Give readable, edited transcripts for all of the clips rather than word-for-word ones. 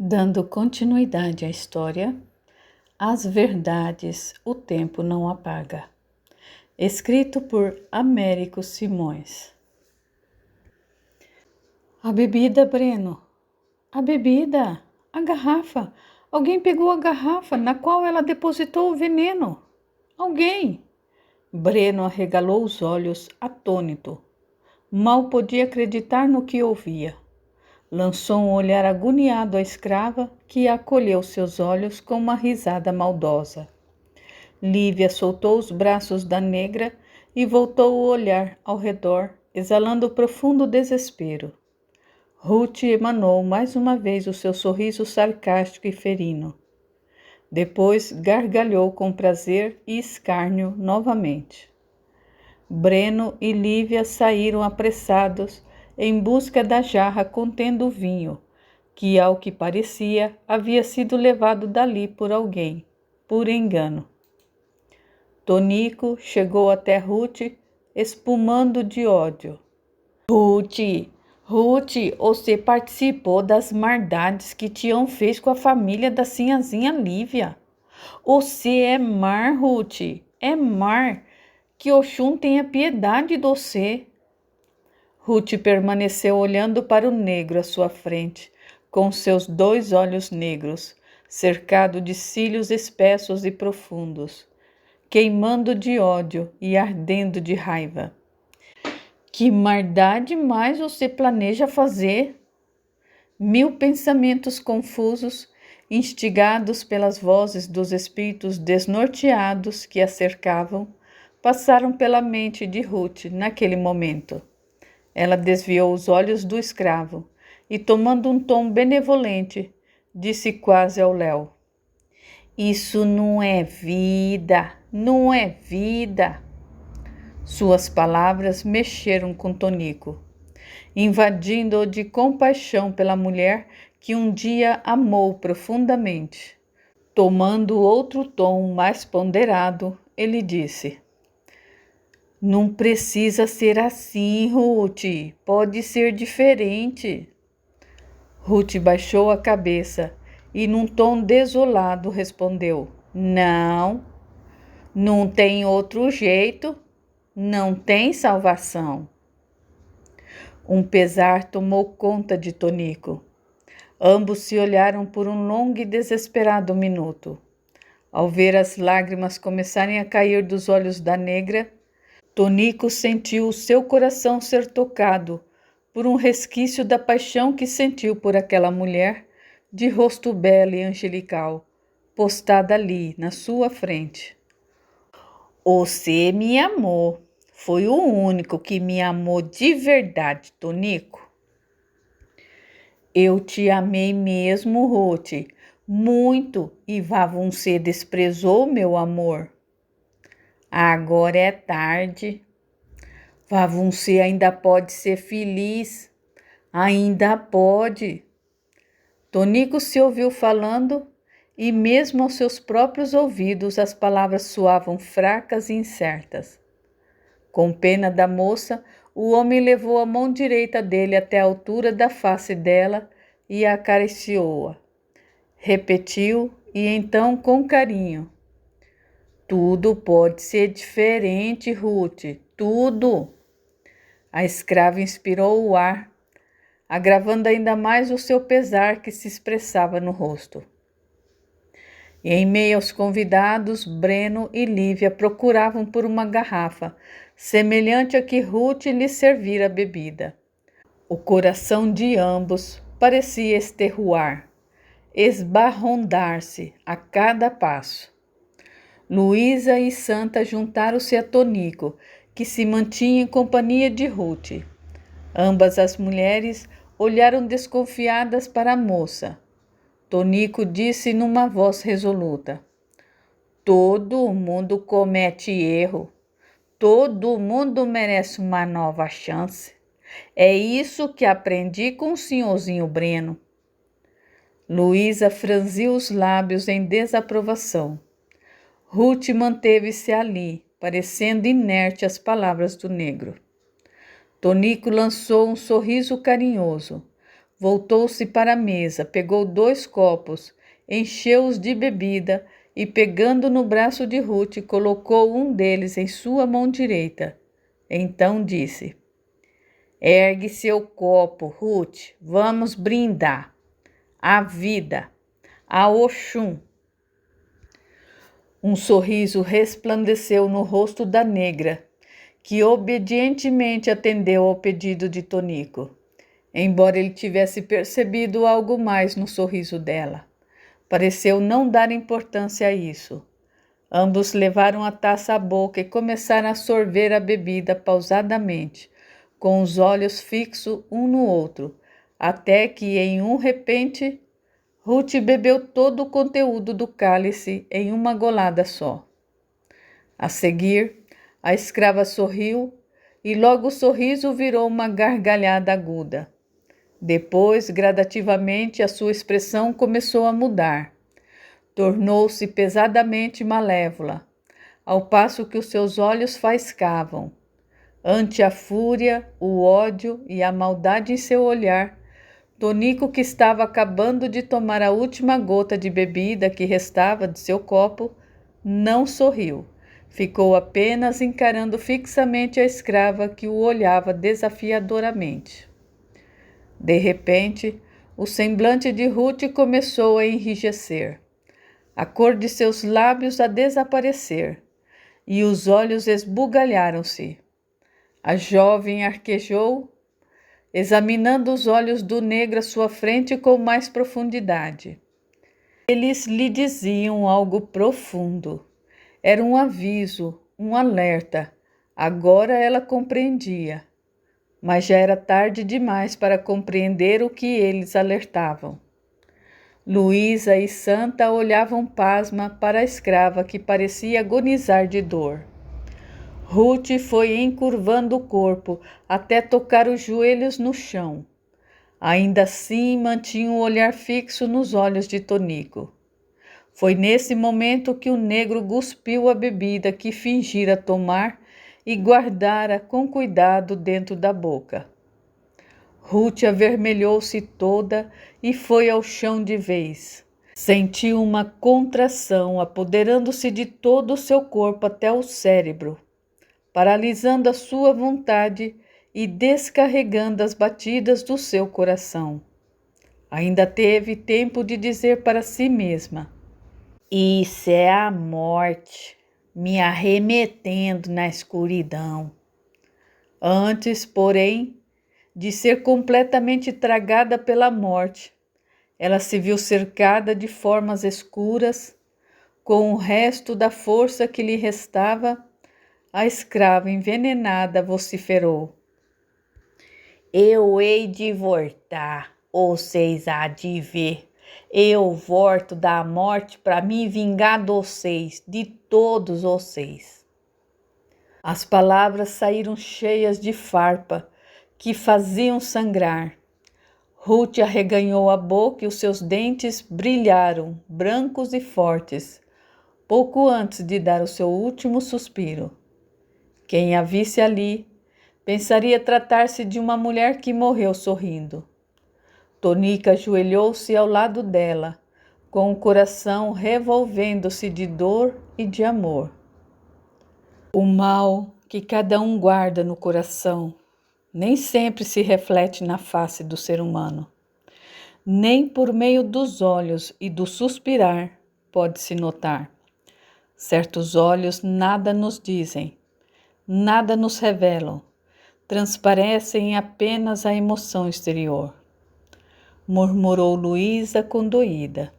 Dando continuidade à história, As Verdades o Tempo Não Apaga. Escrito por Américo Simões. A bebida, Breno. A bebida. A garrafa. Alguém pegou a garrafa na qual ela depositou o veneno. Alguém. Breno arregalou os olhos, atônito. Mal podia acreditar no que ouvia. Lançou um olhar agoniado à escrava, que acolheu seus olhos com uma risada maldosa. Lívia soltou os braços da negra e voltou o olhar ao redor, exalando profundo desespero. Ruth emanou mais uma vez o seu sorriso sarcástico e ferino. Depois gargalhou com prazer e escárnio novamente. Breno e Lívia saíram apressados em busca da jarra contendo o vinho, que, ao que parecia, havia sido levado dali por alguém, por engano. Tonico chegou até Ruth, espumando de ódio. Ruth, você participou das maldades que Tião fez com a família da sinhazinha Lívia. Você é mar, Ruth, é mar. Que Oxum tenha piedade de você. Ruth permaneceu olhando para o negro à sua frente, com seus 2 olhos negros, cercado de cílios espessos e profundos, queimando de ódio e ardendo de raiva. Que maldade mais você planeja fazer? 1000 pensamentos confusos, instigados pelas vozes dos espíritos desnorteados que a cercavam, passaram pela mente de Ruth naquele momento. Ela desviou os olhos do escravo e, tomando um tom benevolente, disse quase ao léu: Isso não é vida, não é vida. Suas palavras mexeram com Tonico, invadindo-o de compaixão pela mulher que um dia amou profundamente. Tomando outro tom mais ponderado, ele disse: Não precisa ser assim, Ruth. Pode ser diferente. Ruth baixou a cabeça e, num tom desolado, respondeu: Não, não tem outro jeito. Não tem salvação. Um pesar tomou conta de Tonico. Ambos se olharam por um longo e desesperado minuto. Ao ver as lágrimas começarem a cair dos olhos da negra, Tonico sentiu o seu coração ser tocado por um resquício da paixão que sentiu por aquela mulher de rosto belo e angelical, postada ali na sua frente. Você me amou. Foi o único que me amou de verdade, Tonico. Eu te amei mesmo, Ruth, muito, e você desprezou meu amor. Agora é tarde. Você ainda pode ser feliz. Ainda pode. Tonico se ouviu falando e mesmo aos seus próprios ouvidos as palavras soavam fracas e incertas. Com pena da moça, o homem levou a mão direita dele até a altura da face dela e a acariciou-a. Repetiu e então com carinho: Tudo pode ser diferente, Ruth, tudo. A escrava inspirou o ar, agravando ainda mais o seu pesar que se expressava no rosto. E em meio aos convidados, Breno e Lívia procuravam por uma garrafa, semelhante a que Ruth lhe servira a bebida. O coração de ambos parecia esterruar, esbarrondar-se a cada passo. Luísa e Santa juntaram-se a Tonico, que se mantinha em companhia de Ruth. Ambas as mulheres olharam desconfiadas para a moça. Tonico disse numa voz resoluta: Todo mundo comete erro. Todo mundo merece uma nova chance. É isso que aprendi com o senhorzinho Breno. Luísa franziu os lábios em desaprovação. Ruth manteve-se ali, parecendo inerte às palavras do negro. Tonico lançou um sorriso carinhoso, Voltou-se para a mesa, pegou 2 copos, encheu-os de bebida e, pegando no braço de Ruth, colocou um deles em sua mão direita. Então disse: Ergue seu copo, Ruth, vamos brindar. À vida, a Oxum. Um sorriso resplandeceu no rosto da negra, que obedientemente atendeu ao pedido de Tonico, embora ele tivesse percebido algo mais no sorriso dela. Pareceu não dar importância a isso. Ambos levaram a taça à boca e começaram a sorver a bebida pausadamente, com os olhos fixos um no outro, até que, em um repente, Ruth bebeu todo o conteúdo do cálice em uma golada só. A seguir, a escrava sorriu e logo o sorriso virou uma gargalhada aguda. Depois, gradativamente, a sua expressão começou a mudar. Tornou-se pesadamente malévola, ao passo que os seus olhos faiscavam. Ante a fúria, o ódio e a maldade em seu olhar, Tonico, que estava acabando de tomar a última gota de bebida que restava de seu copo, não sorriu. Ficou apenas encarando fixamente a escrava que o olhava desafiadoramente. De repente, o semblante de Ruth começou a enrijecer, a cor de seus lábios a desaparecer, e os olhos esbugalharam-se. A jovem arquejou, examinando os olhos do negro à sua frente com mais profundidade. Eles lhe diziam algo profundo. Era um aviso, um alerta. Agora ela compreendia, mas já era tarde demais para compreender o que eles alertavam. Luísa e Santa olhavam pasma para a escrava que parecia agonizar de dor. Ruth foi encurvando o corpo até tocar os joelhos no chão. Ainda assim, mantinha o olhar fixo nos olhos de Tonico. Foi nesse momento que o negro cuspiu a bebida que fingira tomar e guardara com cuidado dentro da boca. Ruth avermelhou-se toda e foi ao chão de vez. Sentiu uma contração apoderando-se de todo o seu corpo até o cérebro, paralisando a sua vontade e descarregando as batidas do seu coração. Ainda teve tempo de dizer para si mesma: Isso é a morte, me arremetendo na escuridão. Antes, porém, de ser completamente tragada pela morte, ela se viu cercada de formas escuras. Com o resto da força que lhe restava, a escrava envenenada vociferou: Eu hei de voltar, vocês há de ver. Eu volto da morte para me vingar de vocês, de todos vocês. As palavras saíram cheias de farpa, que faziam sangrar. Ruth arreganhou a boca e os seus dentes brilharam, brancos e fortes, pouco antes de dar o seu último suspiro. Quem a visse ali pensaria tratar-se de uma mulher que morreu sorrindo. Tonica ajoelhou-se ao lado dela, com o coração revolvendo-se de dor e de amor. O mal que cada um guarda no coração nem sempre se reflete na face do ser humano. Nem por meio dos olhos e do suspirar pode-se notar. Certos olhos nada nos dizem, nada nos revelam, transparecem apenas a emoção exterior, murmurou Luísa condoída.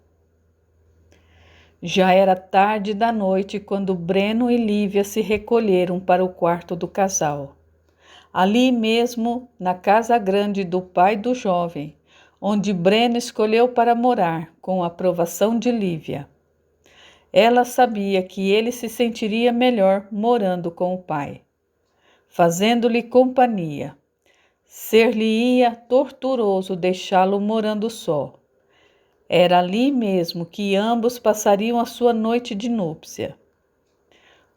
Já era tarde da noite quando Breno e Lívia se recolheram para o quarto do casal. Ali mesmo, na casa grande do pai do jovem, onde Breno escolheu para morar, com a aprovação de Lívia. Ela sabia que ele se sentiria melhor morando com o pai, fazendo-lhe companhia. Ser-lhe-ia torturoso deixá-lo morando só. Era ali mesmo que ambos passariam a sua noite de núpcia.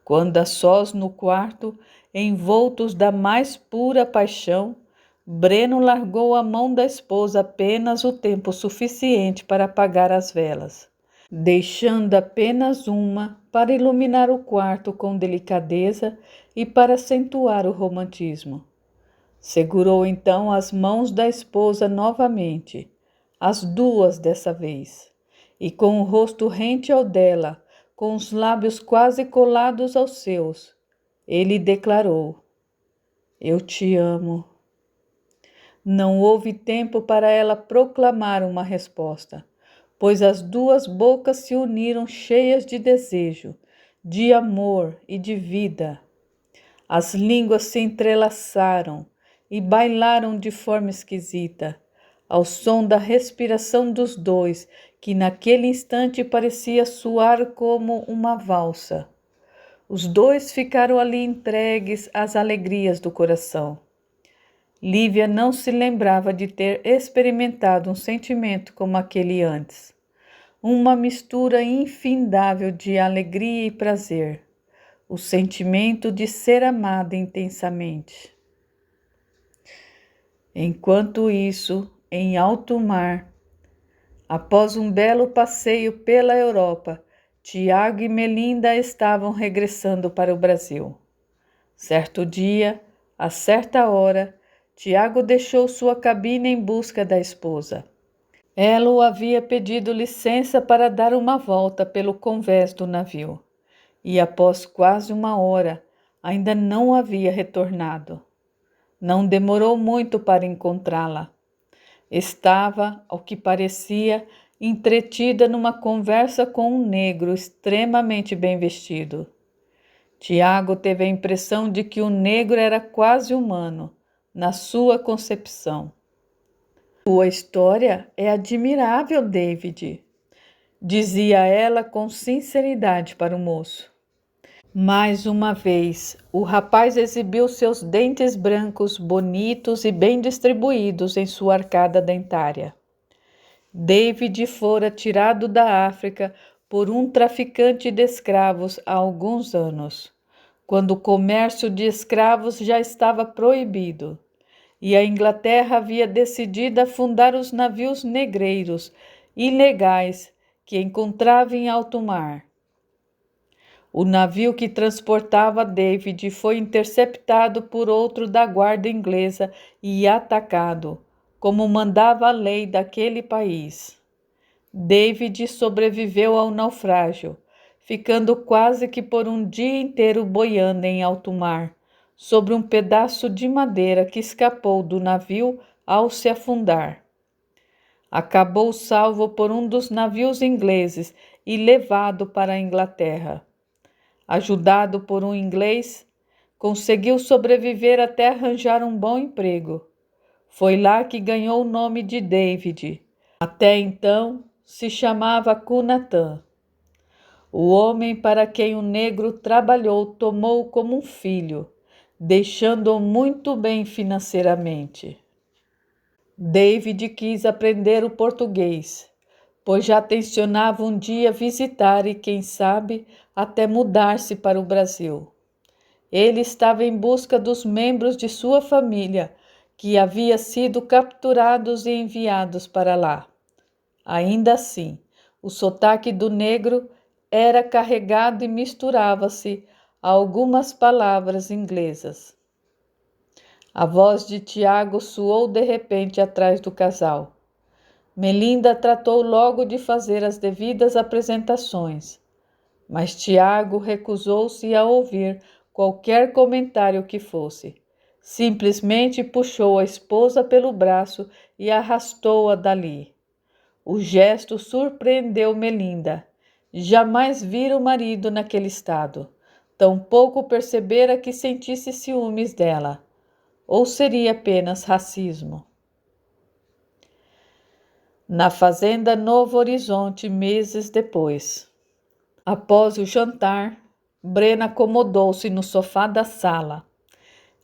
Quando a sós no quarto, envoltos da mais pura paixão, Breno largou a mão da esposa apenas o tempo suficiente para apagar as velas, deixando apenas uma para iluminar o quarto com delicadeza e para acentuar o romantismo. Segurou então as mãos da esposa novamente, as duas dessa vez, e com o rosto rente ao dela, com os lábios quase colados aos seus, ele declarou: Eu te amo. Não houve tempo para ela proclamar uma resposta, pois as duas bocas se uniram cheias de desejo, de amor e de vida. As línguas se entrelaçaram e bailaram de forma esquisita, ao som da respiração dos dois, que naquele instante parecia soar como uma valsa. Os dois ficaram ali entregues às alegrias do coração. Lívia não se lembrava de ter experimentado um sentimento como aquele antes. Uma mistura infindável de alegria e prazer. O sentimento de ser amada intensamente. Enquanto isso, em alto mar, após um belo passeio pela Europa, Tiago e Melinda estavam regressando para o Brasil. Certo dia, a certa hora, Tiago deixou sua cabine em busca da esposa. Ela o havia pedido licença para dar uma volta pelo convés do navio, e após quase uma hora, ainda não havia retornado. Não demorou muito para encontrá-la. Estava, ao que parecia, entretida numa conversa com um negro extremamente bem vestido. Tiago teve a impressão de que o negro era quase humano, na sua concepção. Sua história é admirável, David, dizia ela com sinceridade para o moço. Mais uma vez, o rapaz exibiu seus dentes brancos, bonitos e bem distribuídos em sua arcada dentária. David fora tirado da África por um traficante de escravos há alguns anos, quando o comércio de escravos já estava proibido, e a Inglaterra havia decidido afundar os navios negreiros ilegais que encontrava em alto mar. O navio que transportava David foi interceptado por outro da guarda inglesa e atacado, como mandava a lei daquele país. David sobreviveu ao naufrágio, ficando quase que por um dia inteiro boiando em alto mar, sobre um pedaço de madeira que escapou do navio ao se afundar. Acabou salvo por um dos navios ingleses e levado para a Inglaterra. Ajudado por um inglês, conseguiu sobreviver até arranjar um bom emprego. Foi lá que ganhou o nome de David. Até então, se chamava Cunatã. O homem para quem o negro trabalhou tomou-o como um filho, deixando-o muito bem financeiramente. David quis aprender o português, pois já tencionava um dia visitar e, quem sabe, até mudar-se para o Brasil. Ele estava em busca dos membros de sua família, que havia sido capturados e enviados para lá. Ainda assim, o sotaque do negro era carregado e misturava-se a algumas palavras inglesas. A voz de Tiago soou de repente atrás do casal. Melinda tratou logo de fazer as devidas apresentações, mas Tiago recusou-se a ouvir qualquer comentário que fosse. Simplesmente puxou a esposa pelo braço e arrastou-a dali. O gesto surpreendeu Melinda. Jamais vira o marido naquele estado. Tampouco percebera que sentisse ciúmes dela. Ou seria apenas racismo? Na fazenda Novo Horizonte, meses depois. Após o jantar, Brena acomodou-se no sofá da sala.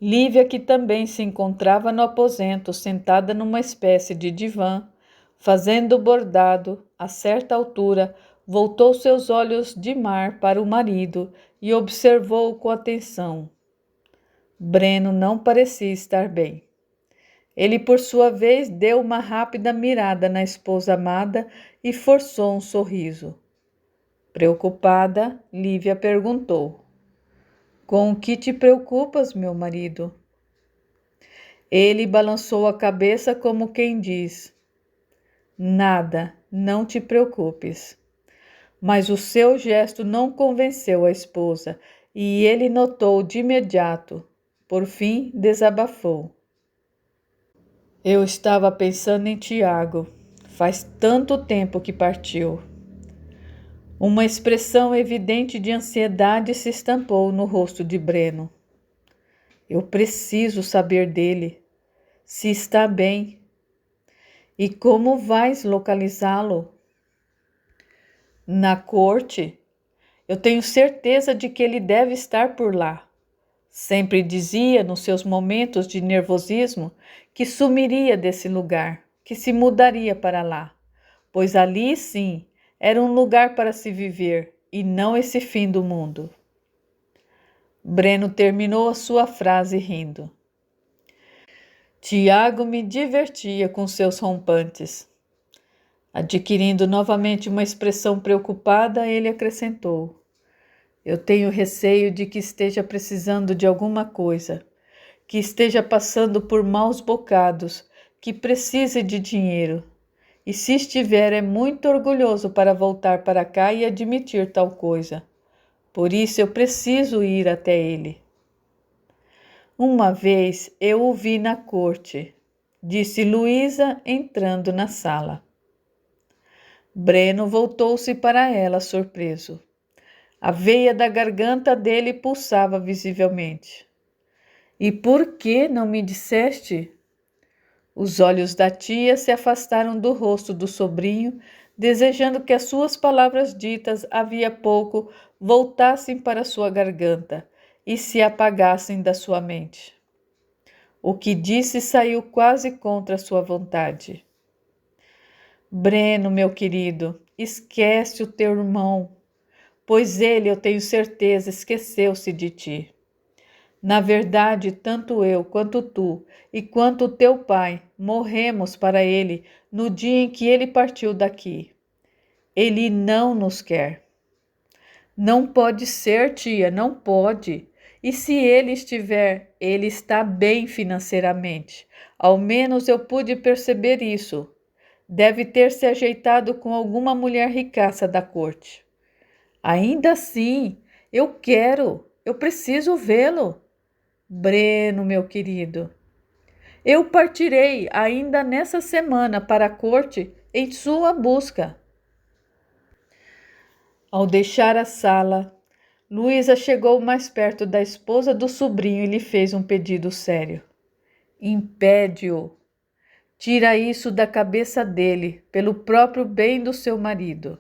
Lívia, que também se encontrava no aposento, sentada numa espécie de divã, fazendo bordado, a certa altura, voltou seus olhos de mar para o marido e observou-o com atenção. Breno não parecia estar bem. Ele, por sua vez, deu uma rápida mirada na esposa amada e forçou um sorriso. Preocupada, Lívia perguntou: Com o que te preocupas, meu marido? Ele balançou a cabeça como quem diz: Nada, não te preocupes. Mas o seu gesto não convenceu a esposa e ele notou de imediato. Por fim, desabafou. Eu estava pensando em Tiago. Faz tanto tempo que partiu. Uma expressão evidente de ansiedade se estampou no rosto de Breno. Eu preciso saber dele, se está bem. E como vais localizá-lo? Na corte? Eu tenho certeza de que ele deve estar por lá. Sempre dizia, nos seus momentos de nervosismo, que sumiria desse lugar, que se mudaria para lá, pois ali, sim, era um lugar para se viver e não esse fim do mundo. Breno terminou a sua frase rindo. Tiago me divertia com seus rompantes. Adquirindo novamente uma expressão preocupada, ele acrescentou: Eu tenho receio de que esteja precisando de alguma coisa, que esteja passando por maus bocados, que precise de dinheiro. E se estiver, é muito orgulhoso para voltar para cá e admitir tal coisa. Por isso eu preciso ir até ele. Uma vez eu o vi na corte, disse Luísa, entrando na sala. Breno voltou-se para ela, surpreso. A veia da garganta dele pulsava visivelmente. E por que não me disseste? Os olhos da tia se afastaram do rosto do sobrinho, desejando que as suas palavras ditas havia pouco voltassem para sua garganta e se apagassem da sua mente. O que disse saiu quase contra sua vontade. Breno, meu querido, esquece o teu irmão, pois ele, eu tenho certeza, esqueceu-se de ti. Na verdade, tanto eu, quanto tu e quanto teu pai morremos para ele no dia em que ele partiu daqui. Ele não nos quer. Não pode ser, tia, não pode. E se ele estiver, ele está bem financeiramente. Ao menos eu pude perceber isso. Deve ter se ajeitado com alguma mulher ricaça da corte. Ainda assim, eu preciso vê-lo. Breno, meu querido, eu partirei ainda nessa semana para a corte em sua busca. Ao deixar a sala, Luísa chegou mais perto da esposa do sobrinho e lhe fez um pedido sério. Impede-o. Tira isso da cabeça dele, pelo próprio bem do seu marido.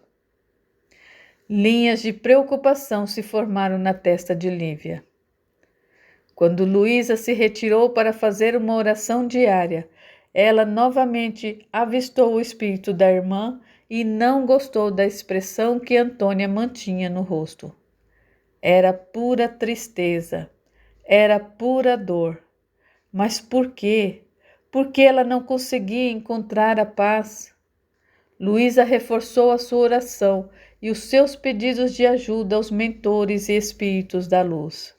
Linhas de preocupação se formaram na testa de Lívia. Quando Luísa se retirou para fazer uma oração diária, ela novamente avistou o espírito da irmã e não gostou da expressão que Antônia mantinha no rosto. Era pura tristeza, era pura dor. Mas por quê? Por que ela não conseguia encontrar a paz? Luísa reforçou a sua oração e os seus pedidos de ajuda aos mentores e espíritos da luz.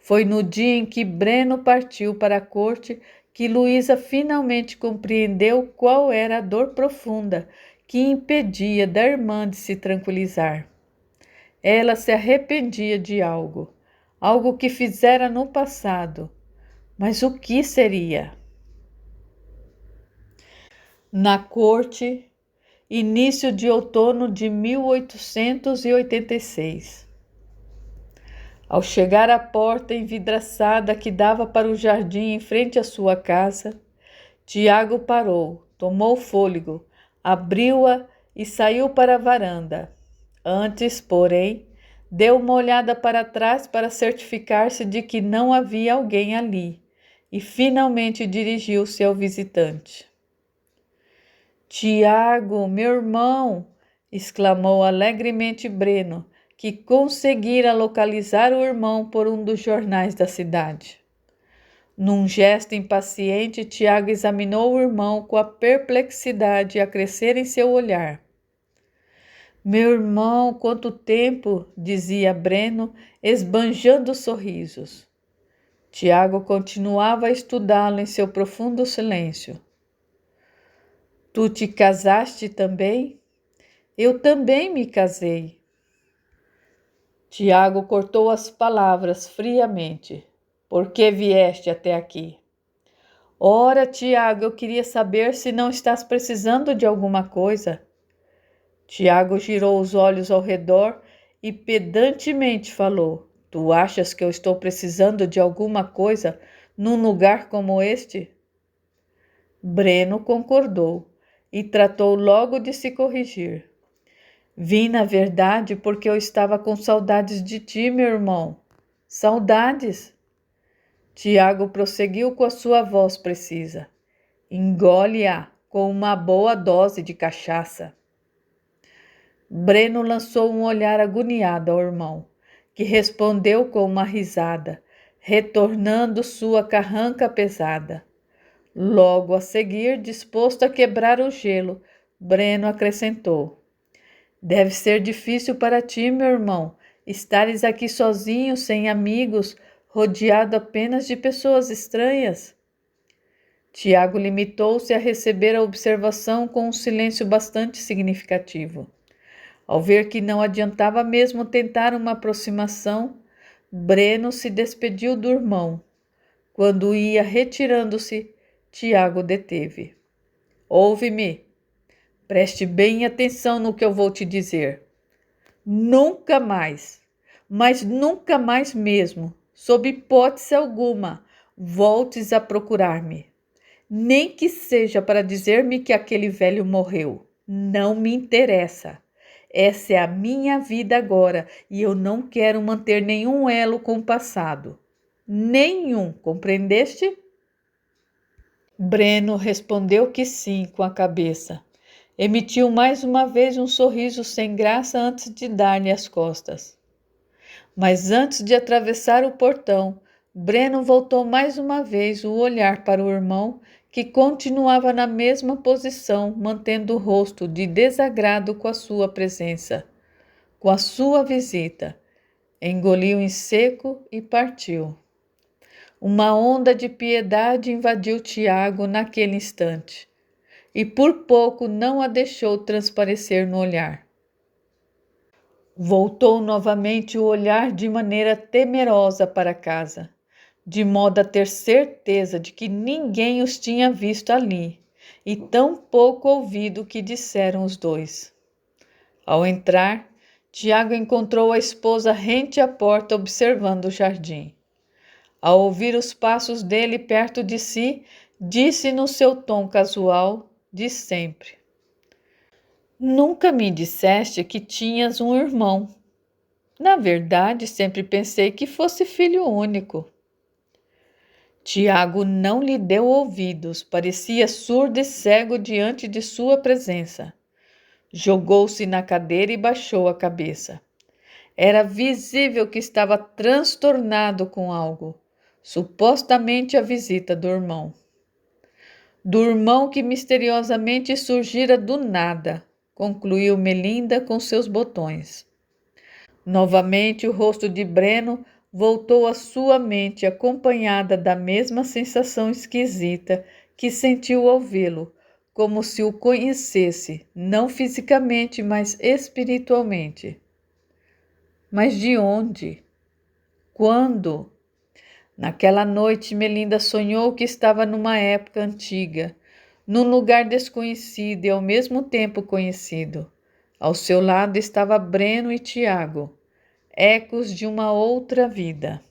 Foi no dia em que Breno partiu para a corte que Luísa finalmente compreendeu qual era a dor profunda que impedia da irmã de se tranquilizar. Ela se arrependia de algo, algo que fizera no passado. Mas o que seria? Na corte, início de outono de 1886. Ao chegar à porta envidraçada que dava para o jardim em frente à sua casa, Tiago parou, tomou fôlego, abriu-a e saiu para a varanda. Antes, porém, deu uma olhada para trás para certificar-se de que não havia alguém ali e finalmente dirigiu-se ao visitante. Tiago, meu irmão! Exclamou alegremente Breno, que conseguira localizar o irmão por um dos jornais da cidade. Num gesto impaciente, Tiago examinou o irmão com a perplexidade a crescer em seu olhar. Meu irmão, quanto tempo, dizia Breno, esbanjando sorrisos. Tiago continuava a estudá-lo em seu profundo silêncio. Tu te casaste também? Eu também me casei. Tiago cortou as palavras friamente. Por que vieste até aqui? Ora, Tiago, eu queria saber se não estás precisando de alguma coisa. Tiago girou os olhos ao redor e pedantemente falou: Tu achas que eu estou precisando de alguma coisa num lugar como este? Breno concordou e tratou logo de se corrigir. Vim, na verdade, porque eu estava com saudades de ti, meu irmão. Saudades? Tiago prosseguiu com a sua voz precisa. Engole-a com uma boa dose de cachaça. Breno lançou um olhar agoniado ao irmão, que respondeu com uma risada, retornando sua carranca pesada. Logo a seguir, disposto a quebrar o gelo, Breno acrescentou: Deve ser difícil para ti, meu irmão, estares aqui sozinho, sem amigos, rodeado apenas de pessoas estranhas. Tiago limitou-se a receber a observação com um silêncio bastante significativo. Ao ver que não adiantava mesmo tentar uma aproximação, Breno se despediu do irmão. Quando ia retirando-se, Tiago deteve. Ouve-me. Preste bem atenção no que eu vou te dizer. Nunca mais, mas nunca mais mesmo, sob hipótese alguma, voltes a procurar-me. Nem que seja para dizer-me que aquele velho morreu. Não me interessa. Essa é a minha vida agora e eu não quero manter nenhum elo com o passado. Nenhum, compreendeste? Breno respondeu que sim com a cabeça. Emitiu mais uma vez um sorriso sem graça antes de dar-lhe as costas. Mas antes de atravessar o portão, Breno voltou mais uma vez o olhar para o irmão, que continuava na mesma posição, mantendo o rosto de desagrado com a sua presença, com a sua visita. Engoliu em seco e partiu. Uma onda de piedade invadiu Tiago naquele instante, e por pouco não a deixou transparecer no olhar. Voltou novamente o olhar de maneira temerosa para casa, de modo a ter certeza de que ninguém os tinha visto ali, e tão pouco ouvido o que disseram os dois. Ao entrar, Tiago encontrou a esposa rente à porta observando o jardim. Ao ouvir os passos dele perto de si, disse no seu tom casual de sempre: Nunca me disseste que tinhas um irmão. Na verdade, sempre pensei que fosse filho único. Tiago não lhe deu ouvidos, parecia surdo e cego diante de sua presença. Jogou-se na cadeira e baixou a cabeça. Era visível que estava transtornado com algo, supostamente a visita do irmão. Do irmão que misteriosamente surgira do nada, concluiu Melinda com seus botões. Novamente o rosto de Breno voltou à sua mente, acompanhada da mesma sensação esquisita que sentiu ao vê-lo, como se o conhecesse, não fisicamente, mas espiritualmente. Mas de onde? Quando? Naquela noite, Melinda sonhou que estava numa época antiga, num lugar desconhecido e ao mesmo tempo conhecido. Ao seu lado estava Breno e Tiago, ecos de uma outra vida.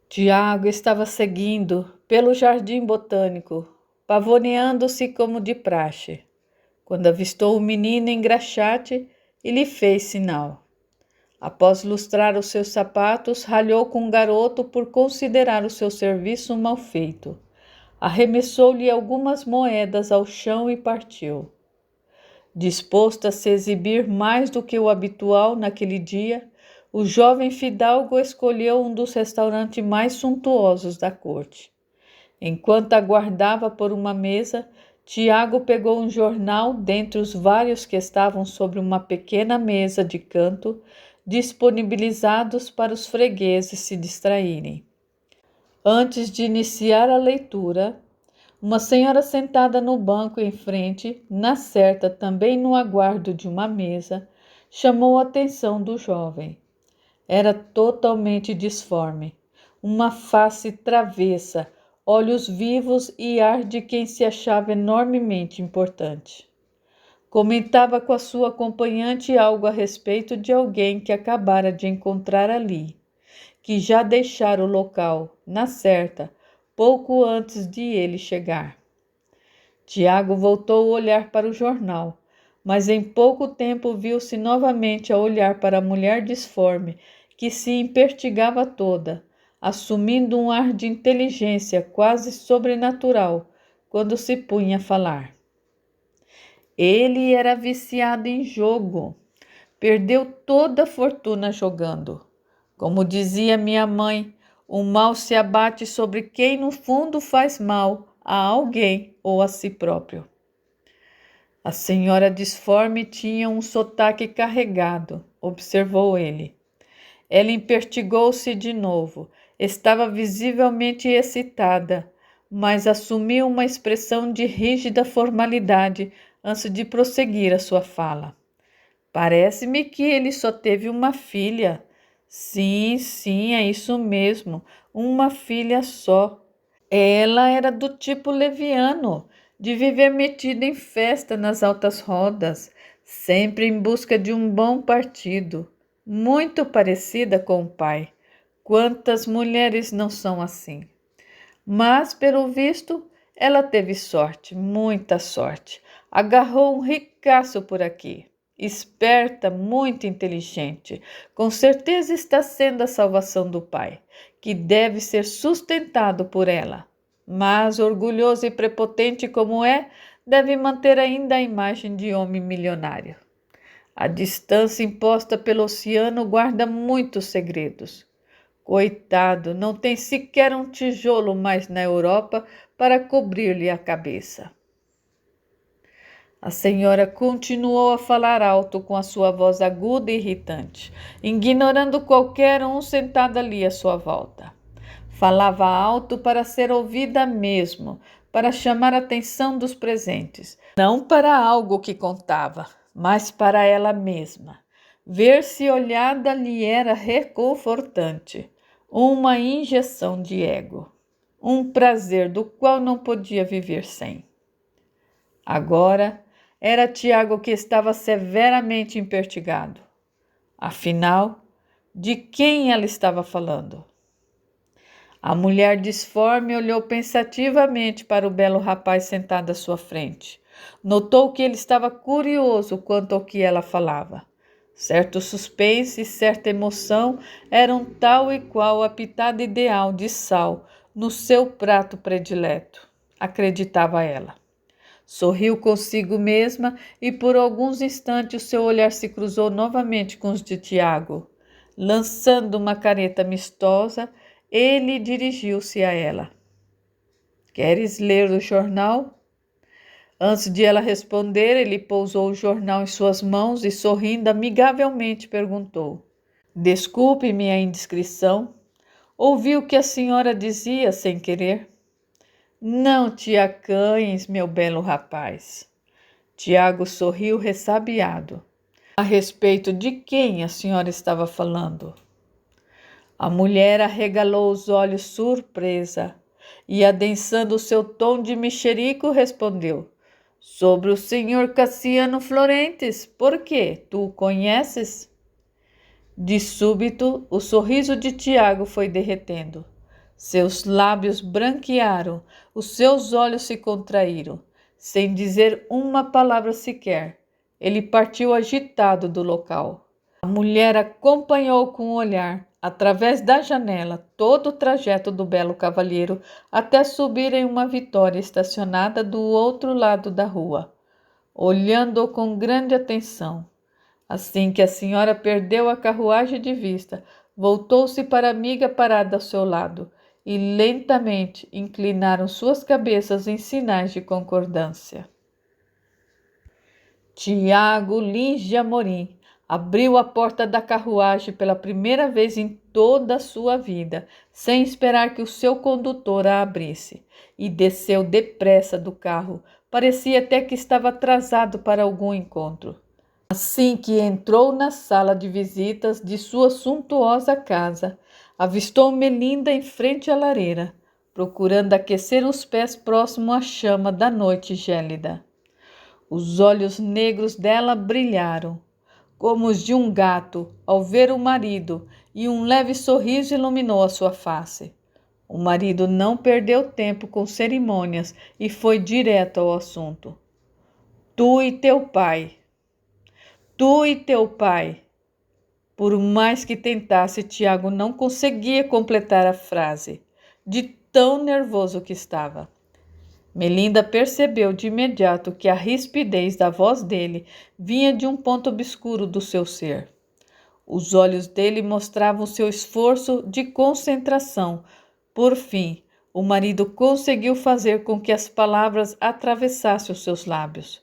Tiago estava seguindo pelo jardim botânico, pavoneando-se como de praxe, quando avistou o menino em graxate e lhe fez sinal. Após lustrar os seus sapatos, ralhou com o garoto por considerar o seu serviço mal feito. Arremessou-lhe algumas moedas ao chão e partiu. Disposto a se exibir mais do que o habitual naquele dia, o jovem fidalgo escolheu um dos restaurantes mais suntuosos da corte. Enquanto aguardava por uma mesa, Tiago pegou um jornal dentre os vários que estavam sobre uma pequena mesa de canto, disponibilizados para os fregueses se distraírem. Antes de iniciar a leitura, uma senhora sentada no banco em frente, na certa também no aguardo de uma mesa, chamou a atenção do jovem. Era totalmente disforme, uma face travessa, olhos vivos e ar de quem se achava enormemente importante. Comentava com a sua acompanhante algo a respeito de alguém que acabara de encontrar ali, que já deixara o local, na certa, pouco antes de ele chegar. Tiago voltou a olhar para o jornal, mas em pouco tempo viu-se novamente a olhar para a mulher disforme, que se impertigava toda, assumindo um ar de inteligência quase sobrenatural quando se punha a falar. Ele era viciado em jogo, perdeu toda a fortuna jogando. Como dizia minha mãe, o mal se abate sobre quem no fundo faz mal a alguém ou a si próprio. A senhora disforme tinha um sotaque carregado, observou ele. Ela impertigou-se de novo. Estava visivelmente excitada, mas assumiu uma expressão de rígida formalidade antes de prosseguir a sua fala. Parece-me que ele só teve uma filha. Sim, é isso mesmo, uma filha só. Ela era do tipo leviano, de viver metida em festa nas altas rodas, sempre em busca de um bom partido, muito parecida com o pai. Quantas mulheres não são assim? Mas, pelo visto, ela teve sorte, muita sorte. Agarrou um ricaço por aqui. Esperta, muito inteligente. Com certeza está sendo a salvação do pai, que deve ser sustentado por ela. Mas, orgulhoso e prepotente como é, deve manter ainda a imagem de homem milionário. A distância imposta pelo oceano guarda muitos segredos. Coitado, não tem sequer um tijolo mais na Europa para cobrir-lhe a cabeça. A senhora continuou a falar alto com a sua voz aguda e irritante, ignorando qualquer um sentado ali à sua volta. Falava alto para ser ouvida mesmo, para chamar a atenção dos presentes, não para algo que contava, mas para ela mesma. Ver-se olhada lhe era reconfortante, uma injeção de ego, um prazer do qual não podia viver sem. Agora, era Tiago que estava severamente impertigado. Afinal, de quem ela estava falando? A mulher disforme olhou pensativamente para o belo rapaz sentado à sua frente. Notou que ele estava curioso quanto ao que ela falava. Certo suspense e certa emoção eram tal e qual a pitada ideal de sal no seu prato predileto, acreditava ela. Sorriu consigo mesma e por alguns instantes o seu olhar se cruzou novamente com os de Tiago. Lançando uma careta amistosa, ele dirigiu-se a ela. Queres ler o jornal? Antes de ela responder, ele pousou o jornal em suas mãos e, sorrindo amigavelmente, perguntou: Desculpe-me a indiscrição. Ouvi o que a senhora dizia sem querer? Não te acanhes, meu belo rapaz. Tiago sorriu ressabiado. A respeito de quem a senhora estava falando? A mulher arregalou os olhos surpresa e, adensando o seu tom de mexerico, respondeu: Sobre o senhor Cassiano Florentes. Por quê? Tu o conheces? De súbito, o sorriso de Tiago foi derretendo. Seus lábios branquearam, os seus olhos se contraíram. Sem dizer uma palavra sequer, ele partiu agitado do local. A mulher acompanhou com o olhar, através da janela, todo o trajeto do belo cavalheiro até subir em uma vitória estacionada do outro lado da rua, olhando-o com grande atenção. Assim que a senhora perdeu a carruagem de vista, voltou-se para a amiga parada ao seu lado e lentamente inclinaram suas cabeças em sinais de concordância. Tiago Lins de Amorim abriu a porta da carruagem pela primeira vez em toda a sua vida, sem esperar que o seu condutor a abrisse, e desceu depressa do carro. Parecia até que estava atrasado para algum encontro. Assim que entrou na sala de visitas de sua suntuosa casa, avistou Melinda em frente à lareira, procurando aquecer os pés próximo à chama da noite gélida. Os olhos negros dela brilharam, como os de um gato, ao ver o marido, e um leve sorriso iluminou a sua face. O marido não perdeu tempo com cerimônias e foi direto ao assunto. Tu e teu pai. Tu e teu pai. Por mais que tentasse, Tiago não conseguia completar a frase, de tão nervoso que estava. Melinda percebeu de imediato que a rispidez da voz dele vinha de um ponto obscuro do seu ser. Os olhos dele mostravam seu esforço de concentração. Por fim, o marido conseguiu fazer com que as palavras atravessassem os seus lábios.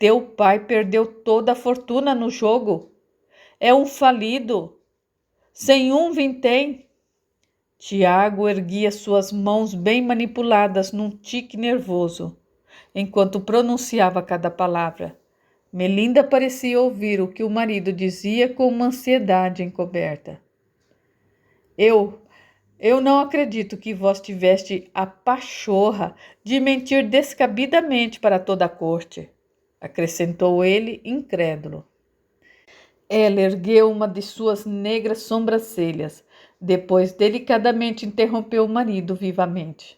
Teu pai perdeu toda a fortuna no jogo. É um falido. Sem um vintém. Tiago erguia suas mãos bem manipuladas num tique nervoso, enquanto pronunciava cada palavra. Melinda parecia ouvir o que o marido dizia com uma ansiedade encoberta. Eu não acredito que vós tiveste a pachorra de mentir descabidamente para toda a corte, acrescentou ele, incrédulo. Ela ergueu uma de suas negras sobrancelhas, depois delicadamente interrompeu o marido vivamente.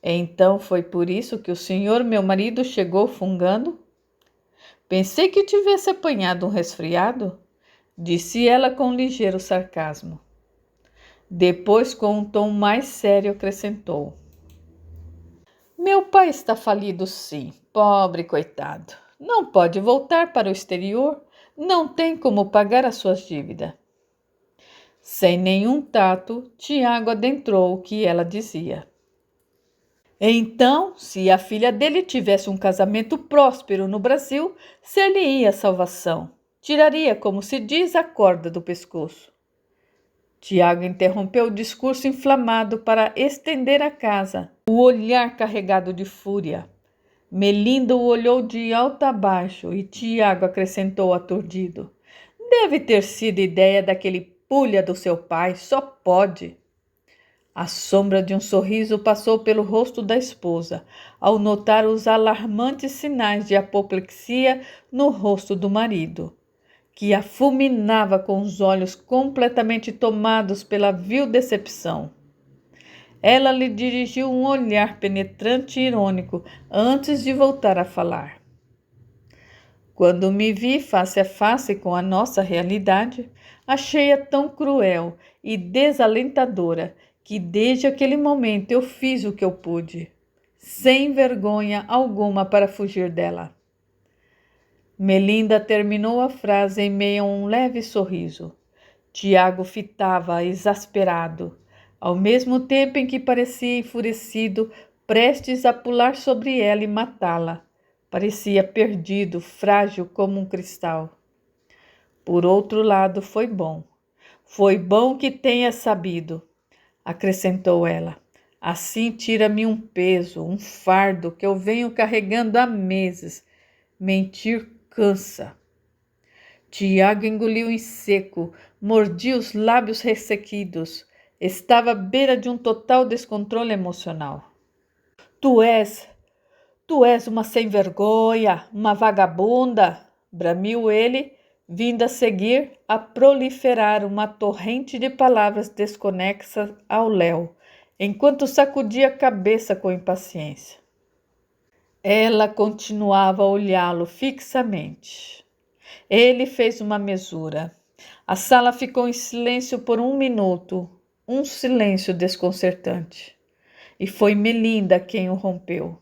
Então foi por isso que o senhor, meu marido, chegou fungando? Pensei que tivesse apanhado um resfriado, disse ela com ligeiro sarcasmo. Depois, com um tom mais sério, acrescentou. Meu pai está falido, sim, pobre coitado. Não pode voltar para o exterior, não tem como pagar as suas dívidas. Sem nenhum tato, Tiago adentrou o que ela dizia. Então, se a filha dele tivesse um casamento próspero no Brasil, ser-lhe-ia a salvação. Tiraria, como se diz, a corda do pescoço. Tiago interrompeu o discurso inflamado para estender a casa, o olhar carregado de fúria. Melinda o olhou de alto a baixo e Tiago acrescentou aturdido. Deve ter sido ideia daquele pulha do seu pai, só pode. A sombra de um sorriso passou pelo rosto da esposa, ao notar os alarmantes sinais de apoplexia no rosto do marido, que a fulminava com os olhos completamente tomados pela vil decepção. Ela lhe dirigiu um olhar penetrante e irônico antes de voltar a falar. Quando me vi face a face com a nossa realidade, achei-a tão cruel e desalentadora que desde aquele momento eu fiz o que eu pude, sem vergonha alguma para fugir dela. Melinda terminou a frase em meio a um leve sorriso. Tiago fitava exasperado, ao mesmo tempo em que parecia enfurecido, prestes a pular sobre ela e matá-la. Parecia perdido, frágil como um cristal. Por outro lado, foi bom. Foi bom que tenha sabido, acrescentou ela. Assim tira-me um peso, um fardo que eu venho carregando há meses. Mentir cansa. Tiago engoliu em seco, mordia os lábios ressequidos. Estava à beira de um total descontrole emocional. Tu és uma sem-vergonha, uma vagabunda, bramiu ele, vindo a seguir a proliferar uma torrente de palavras desconexas ao Léo, enquanto sacudia a cabeça com impaciência. Ela continuava a olhá-lo fixamente. Ele fez uma mesura. A sala ficou em silêncio por um minuto, um silêncio desconcertante. E foi Melinda quem o rompeu.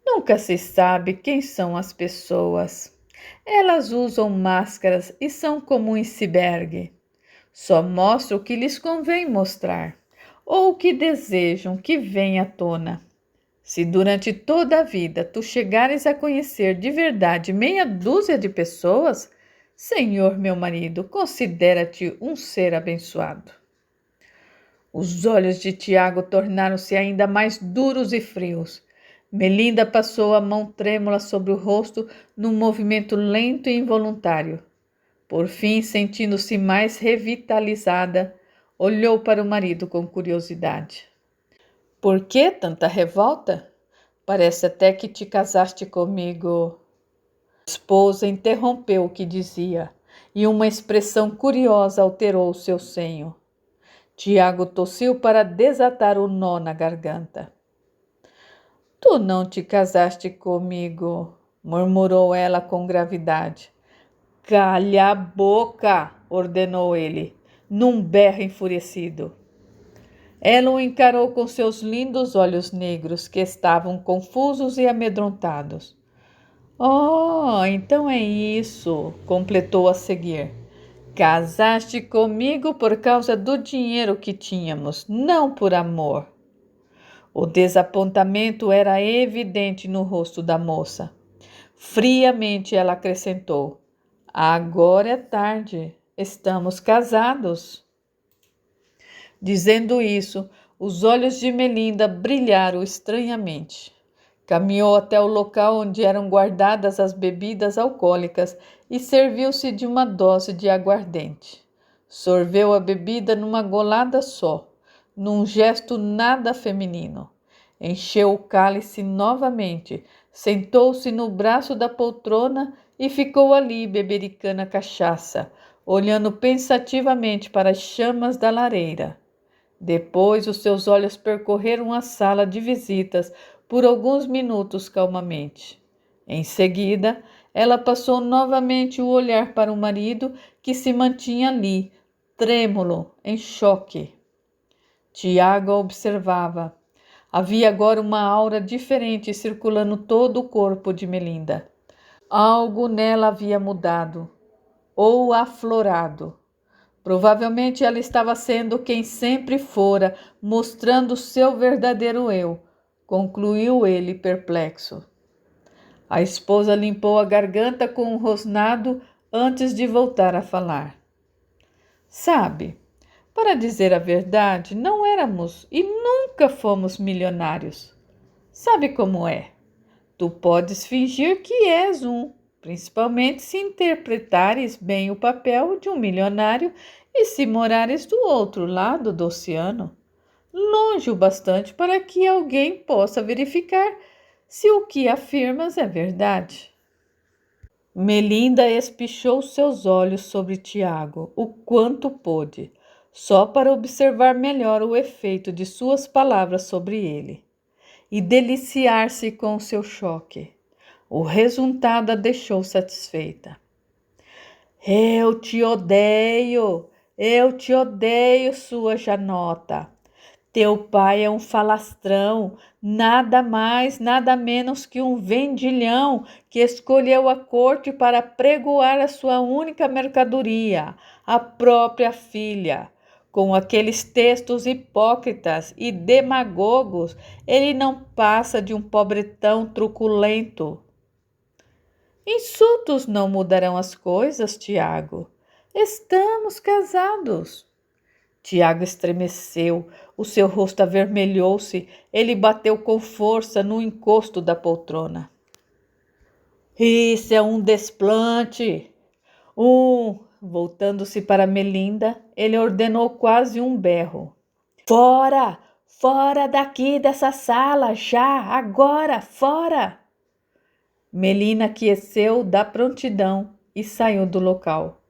Nunca se sabe quem são as pessoas. Elas usam máscaras e são como um iceberg. Só mostram o que lhes convém mostrar, ou o que desejam que venha à tona. Se durante toda a vida tu chegares a conhecer de verdade meia dúzia de pessoas, Senhor meu marido, considera-te um ser abençoado. Os olhos de Tiago tornaram-se ainda mais duros e frios. Melinda passou a mão trêmula sobre o rosto num movimento lento e involuntário. Por fim, sentindo-se mais revitalizada, olhou para o marido com curiosidade. Por que tanta revolta? Parece até que te casaste comigo. A esposa interrompeu o que dizia, e uma expressão curiosa alterou o seu senho. Tiago tossiu para desatar o nó na garganta. Tu não te casaste comigo, murmurou ela com gravidade. Calha a boca, ordenou ele, num berro enfurecido. Ela o encarou com seus lindos olhos negros, que estavam confusos e amedrontados. Oh, então é isso, completou a seguir. Casaste comigo por causa do dinheiro que tínhamos, não por amor. O desapontamento era evidente no rosto da moça. Friamente ela acrescentou: Agora é tarde, estamos casados. Dizendo isso, os olhos de Melinda brilharam estranhamente. Caminhou até o local onde eram guardadas as bebidas alcoólicas e serviu-se de uma dose de aguardente. Sorveu a bebida numa golada só, num gesto nada feminino. Encheu o cálice novamente, sentou-se no braço da poltrona e ficou ali bebericando a cachaça, olhando pensativamente para as chamas da lareira. Depois, os seus olhos percorreram a sala de visitas por alguns minutos calmamente. Em seguida, ela passou novamente o olhar para o marido, que se mantinha ali, trêmulo, em choque. Tiago a observava. Havia agora uma aura diferente circulando todo o corpo de Melinda. Algo nela havia mudado, ou aflorado. Provavelmente ela estava sendo quem sempre fora, mostrando seu verdadeiro eu, concluiu ele perplexo. A esposa limpou a garganta com um rosnado antes de voltar a falar. Sabe, para dizer a verdade, não éramos e nunca fomos milionários. Sabe como é? Tu podes fingir que és um, principalmente se interpretares bem o papel de um milionário e se morares do outro lado do oceano, longe o bastante para que alguém possa verificar se o que afirmas é verdade. Melinda espichou seus olhos sobre Tiago o quanto pôde, só para observar melhor o efeito de suas palavras sobre ele e deliciar-se com o seu choque. O resultado a deixou satisfeita. Eu te odeio, sua Janota. Teu pai é um falastrão, nada mais, nada menos que um vendilhão que escolheu a corte para pregoar a sua única mercadoria, a própria filha. Com aqueles textos hipócritas e demagogos, ele não passa de um pobretão truculento. Insultos não mudarão as coisas, Tiago. Estamos casados. Tiago estremeceu, o seu rosto avermelhou-se, ele bateu com força no encosto da poltrona. Isso é um desplante. Voltando-se para Melinda, ele ordenou quase um berro. Fora! Fora daqui dessa sala, já, agora, fora! Melinda aqueceu da prontidão e saiu do local,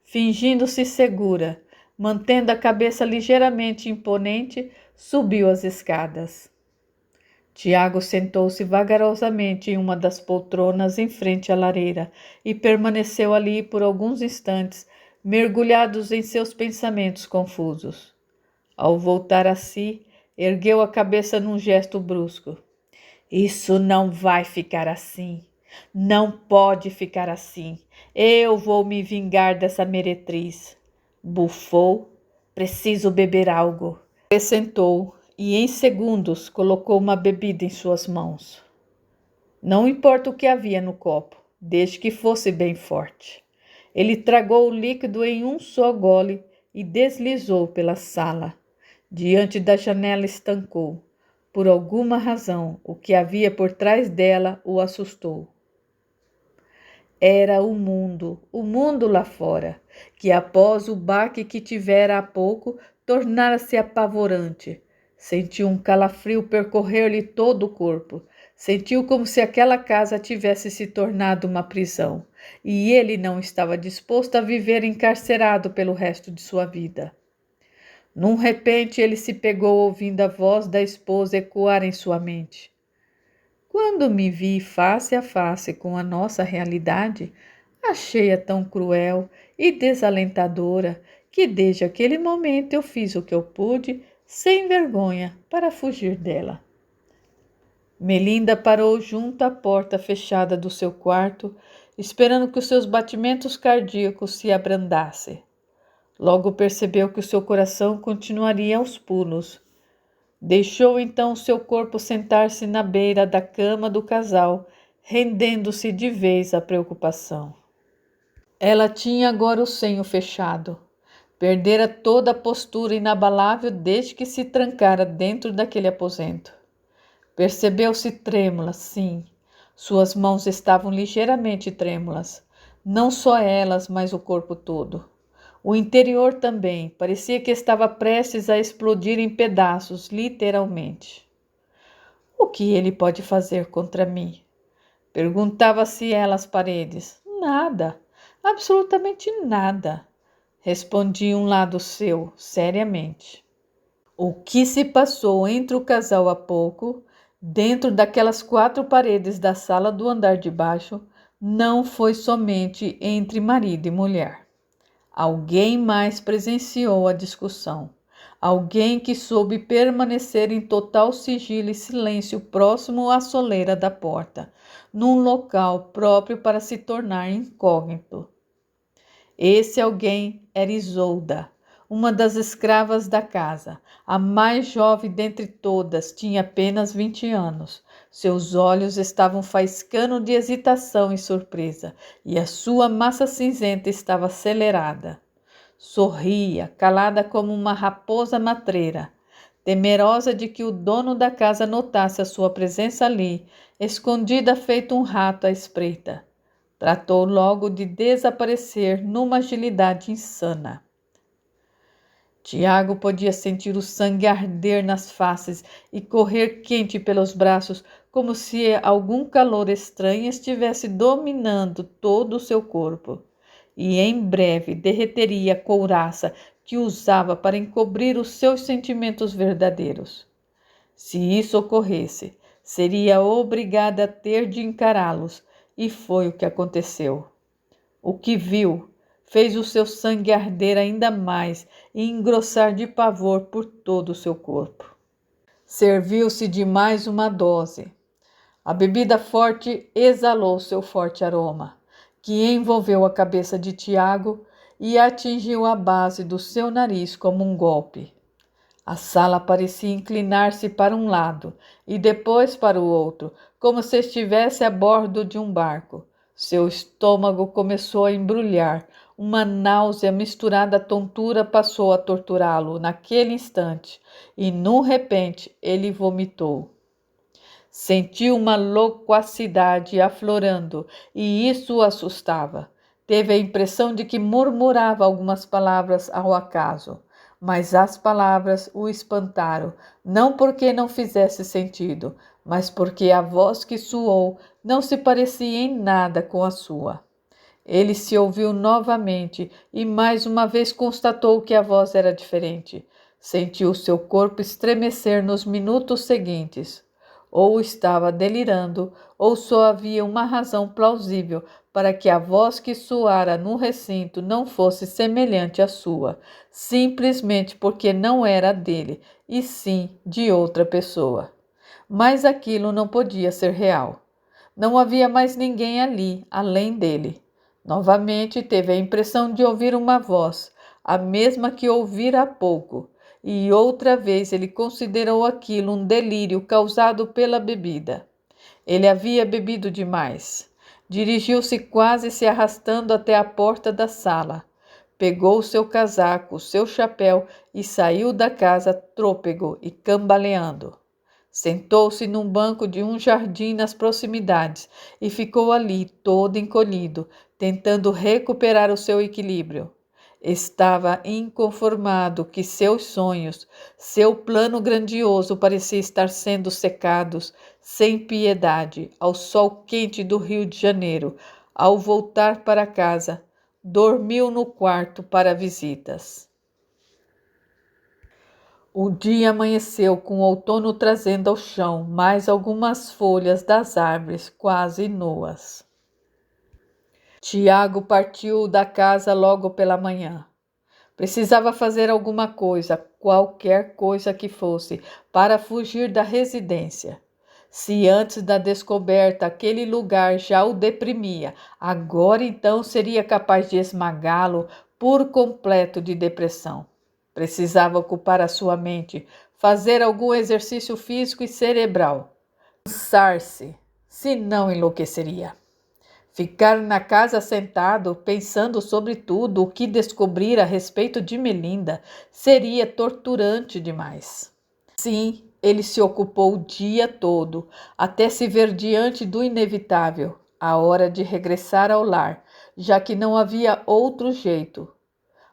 fingindo-se segura. Mantendo a cabeça ligeiramente imponente, subiu as escadas. Tiago sentou-se vagarosamente em uma das poltronas em frente à lareira e permaneceu ali por alguns instantes, mergulhados em seus pensamentos confusos. Ao voltar a si, ergueu a cabeça num gesto brusco. Isso não vai ficar assim. Não pode ficar assim. Eu vou me vingar dessa meretriz. Bufou. Preciso beber algo. Acrescentou e em segundos colocou uma bebida em suas mãos. Não importa o que havia no copo, desde que fosse bem forte. Ele tragou o líquido em um só gole e deslizou pela sala. Diante da janela estancou. Por alguma razão, o que havia por trás dela o assustou. Era o mundo lá fora, que após o baque que tivera há pouco, tornara-se apavorante. Sentiu um calafrio percorrer-lhe todo o corpo. Sentiu como se aquela casa tivesse se tornado uma prisão, e ele não estava disposto a viver encarcerado pelo resto de sua vida. Num repente, ele se pegou ouvindo a voz da esposa ecoar em sua mente. Quando me vi face a face com a nossa realidade, achei-a tão cruel e desalentadora que desde aquele momento eu fiz o que eu pude, sem vergonha, para fugir dela. Melinda parou junto à porta fechada do seu quarto, esperando que os seus batimentos cardíacos se abrandassem. Logo percebeu que o seu coração continuaria aos pulos. Deixou então o seu corpo sentar-se na beira da cama do casal, rendendo-se de vez à preocupação. Ela tinha agora o senho fechado. Perdera toda a postura inabalável desde que se trancara dentro daquele aposento. Percebeu-se trêmula, sim. Suas mãos estavam ligeiramente trêmulas. Não só elas, mas o corpo todo. O interior também parecia que estava prestes a explodir em pedaços, literalmente. O que ele pode fazer contra mim? Perguntava-se ela às paredes. Nada, absolutamente nada, respondia um lado seu, seriamente. O que se passou entre o casal há pouco, dentro daquelas 4 paredes da sala do andar de baixo, não foi somente entre marido e mulher. Alguém mais presenciou a discussão. Alguém que soube permanecer em total sigilo e silêncio próximo à soleira da porta, num local próprio para se tornar incógnito. Esse alguém era Isolda, uma das escravas da casa. A mais jovem dentre todas tinha apenas 20 anos. Seus olhos estavam faiscando de hesitação e surpresa, e a sua massa cinzenta estava acelerada. Sorria, calada como uma raposa matreira, temerosa de que o dono da casa notasse a sua presença ali, escondida feito um rato à espreita. Tratou logo de desaparecer numa agilidade insana. Tiago podia sentir o sangue arder nas faces e correr quente pelos braços, como se algum calor estranho estivesse dominando todo o seu corpo. E em breve derreteria a couraça que usava para encobrir os seus sentimentos verdadeiros. Se isso ocorresse, seria obrigada a ter de encará-los, e foi o que aconteceu. O que viu fez o seu sangue arder ainda mais e engrossar de pavor por todo o seu corpo. Serviu-se de mais uma dose. A bebida forte exalou seu forte aroma, que envolveu a cabeça de Tiago e atingiu a base do seu nariz como um golpe. A sala parecia inclinar-se para um lado e depois para o outro, como se estivesse a bordo de um barco. Seu estômago começou a embrulhar. Uma náusea misturada à tontura passou a torturá-lo naquele instante e, num repente, ele vomitou. Sentiu uma loquacidade aflorando e isso o assustava. Teve a impressão de que murmurava algumas palavras ao acaso. Mas as palavras o espantaram, não porque não fizesse sentido, mas porque a voz que soou não se parecia em nada com a sua. Ele se ouviu novamente e mais uma vez constatou que a voz era diferente. Sentiu seu corpo estremecer nos minutos seguintes. Ou estava delirando, ou só havia uma razão plausível para que a voz que soara no recinto não fosse semelhante à sua, simplesmente porque não era dele, e sim de outra pessoa. Mas aquilo não podia ser real. Não havia mais ninguém ali, além dele. Novamente teve a impressão de ouvir uma voz, a mesma que ouvira há pouco, e outra vez ele considerou aquilo um delírio causado pela bebida. Ele havia bebido demais. Dirigiu-se quase se arrastando até a porta da sala. Pegou seu casaco, seu chapéu e saiu da casa trôpego e cambaleando. Sentou-se num banco de um jardim nas proximidades e ficou ali, todo encolhido, tentando recuperar o seu equilíbrio. Estava inconformado que seus sonhos, seu plano grandioso parecia estar sendo secados sem piedade ao sol quente do Rio de Janeiro. Ao voltar para casa, dormiu no quarto para visitas. O dia amanheceu com o outono trazendo ao chão mais algumas folhas das árvores quase nuas. Tiago partiu da casa logo pela manhã. Precisava fazer alguma coisa, qualquer coisa que fosse, para fugir da residência. Se antes da descoberta aquele lugar já o deprimia, agora então seria capaz de esmagá-lo por completo de depressão. Precisava ocupar a sua mente, fazer algum exercício físico e cerebral. Cansar-se, senão enlouqueceria. Ficar na casa sentado, pensando sobre tudo o que descobrir a respeito de Melinda, seria torturante demais. Sim, ele se ocupou o dia todo, até se ver diante do inevitável, a hora de regressar ao lar, já que não havia outro jeito.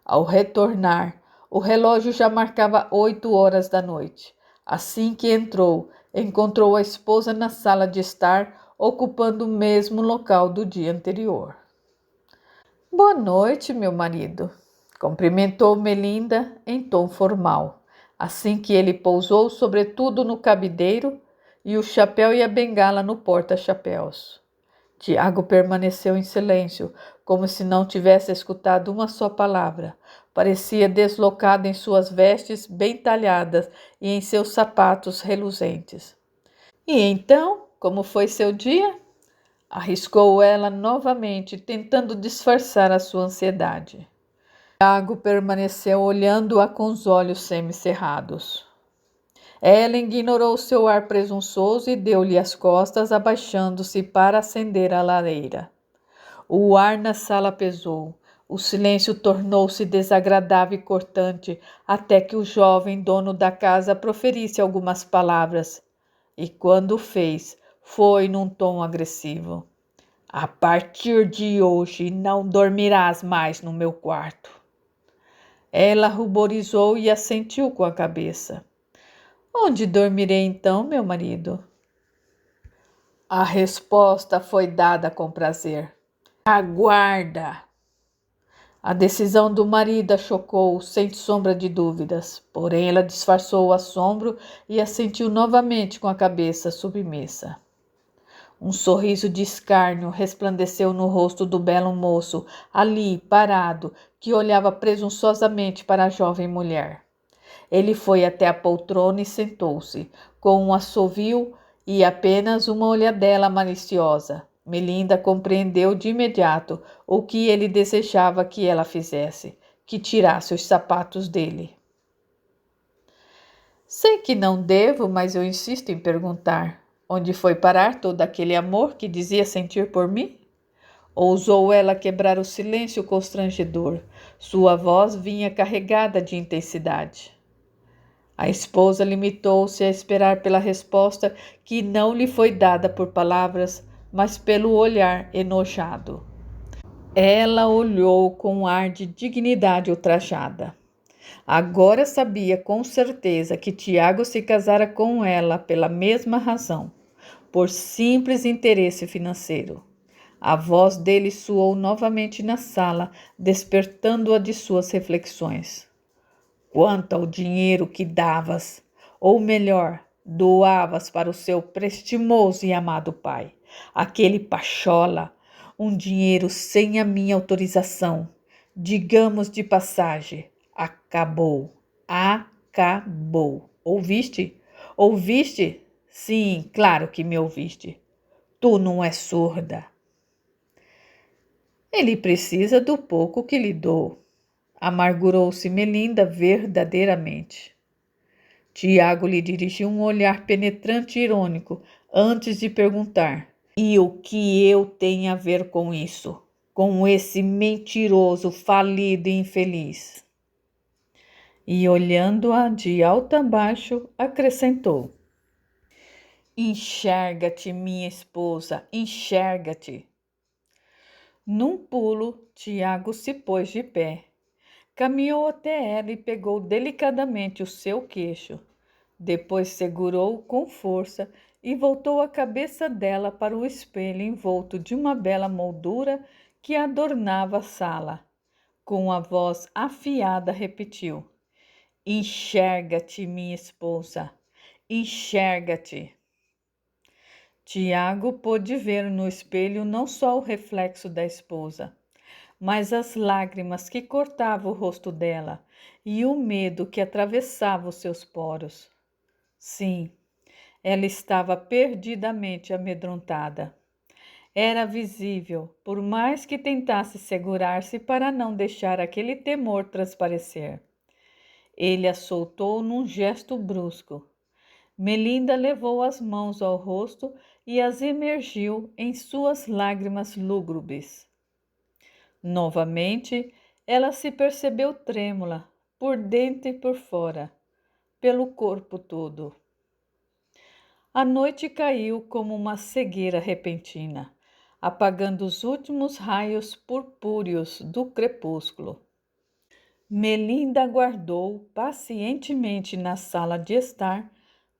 Ao retornar, o relógio já marcava 8 horas da noite. Assim que entrou, encontrou a esposa na sala de estar, ocupando o mesmo local do dia anterior. Boa noite, meu marido, cumprimentou Melinda em tom formal, assim que ele pousou sobretudo no cabideiro e o chapéu e a bengala no porta-chapéus. Tiago permaneceu em silêncio, como se não tivesse escutado uma só palavra. Parecia deslocado em suas vestes bem talhadas e em seus sapatos reluzentes. E então, como foi seu dia? Arriscou ela novamente, tentando disfarçar a sua ansiedade. Tiago permaneceu olhando-a com os olhos semicerrados. Ela ignorou seu ar presunçoso e deu-lhe as costas, abaixando-se para acender a lareira. O ar na sala pesou. O silêncio tornou-se desagradável e cortante, até que o jovem dono da casa proferisse algumas palavras. E quando o fez, foi num tom agressivo. A partir de hoje não dormirás mais no meu quarto. Ela ruborizou e assentiu com a cabeça. Onde dormirei então, meu marido? A resposta foi dada com prazer. Aguarda! A decisão do marido a chocou, sem sombra de dúvidas, porém ela disfarçou o assombro e assentiu novamente com a cabeça submissa. Um sorriso de escárnio resplandeceu no rosto do belo moço, ali, parado, que olhava presunçosamente para a jovem mulher. Ele foi até a poltrona e sentou-se, com um assovio e apenas uma olhadela maliciosa. Melinda compreendeu de imediato o que ele desejava que ela fizesse, que tirasse os sapatos dele. Sei que não devo, mas eu insisto em perguntar. Onde foi parar todo aquele amor que dizia sentir por mim? Ousou ela quebrar o silêncio constrangedor. Sua voz vinha carregada de intensidade. A esposa limitou-se a esperar pela resposta que não lhe foi dada por palavras, mas pelo olhar enojado. Ela olhou com um ar de dignidade ultrajada. Agora sabia com certeza que Tiago se casara com ela pela mesma razão, por simples interesse financeiro. A voz dele soou novamente na sala, despertando-a de suas reflexões. Quanto ao dinheiro que davas, ou melhor, doavas para o seu prestimoso e amado pai, aquele pachola, um dinheiro sem a minha autorização, digamos de passagem, acabou, acabou. Ouviste? Ouviste? Sim, claro que me ouviste. Tu não és surda. Ele precisa do pouco que lhe dou. Amargurou-se Melinda verdadeiramente. Tiago lhe dirigiu um olhar penetrante e irônico antes de perguntar: e o que eu tenho a ver com isso? Com esse mentiroso, falido e infeliz? E olhando-a de alto a baixo, acrescentou: enxerga-te, minha esposa, enxerga-te. Num pulo, Tiago se pôs de pé. Caminhou até ela e pegou delicadamente o seu queixo. Depois segurou-o com força e voltou a cabeça dela para o espelho envolto de uma bela moldura que adornava a sala. Com a voz afiada repetiu: enxerga-te, minha esposa, enxerga-te. Tiago pôde ver no espelho não só o reflexo da esposa, mas as lágrimas que cortavam o rosto dela e o medo que atravessava os seus poros. Sim, ela estava perdidamente amedrontada. Era visível, por mais que tentasse segurar-se para não deixar aquele temor transparecer. Ele a soltou num gesto brusco. Melinda levou as mãos ao rosto e as imergiu em suas lágrimas lúgubres. Novamente, ela se percebeu trêmula, por dentro e por fora, pelo corpo todo. A noite caiu como uma cegueira repentina, apagando os últimos raios purpúreos do crepúsculo. Melinda aguardou pacientemente na sala de estar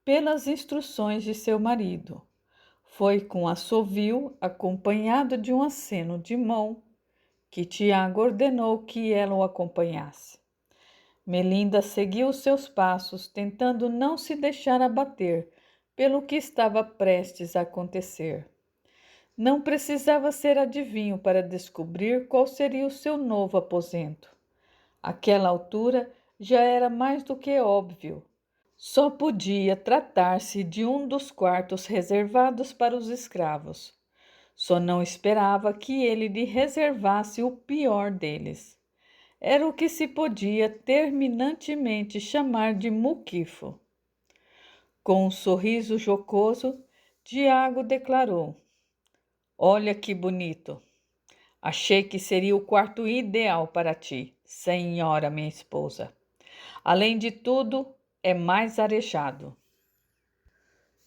pelas instruções de seu marido. Foi com assovio, acompanhado de um aceno de mão, que Tiago ordenou que ela o acompanhasse. Melinda seguiu seus passos, tentando não se deixar abater pelo que estava prestes a acontecer. Não precisava ser adivinho para descobrir qual seria o seu novo aposento. Àquela altura já era mais do que óbvio. Só podia tratar-se de um dos quartos reservados para os escravos. Só não esperava que ele lhe reservasse o pior deles. Era o que se podia terminantemente chamar de muquifo. Com um sorriso jocoso, Tiago declarou: olha que bonito! Achei que seria o quarto ideal para ti, senhora minha esposa. Além de tudo, é mais arejado.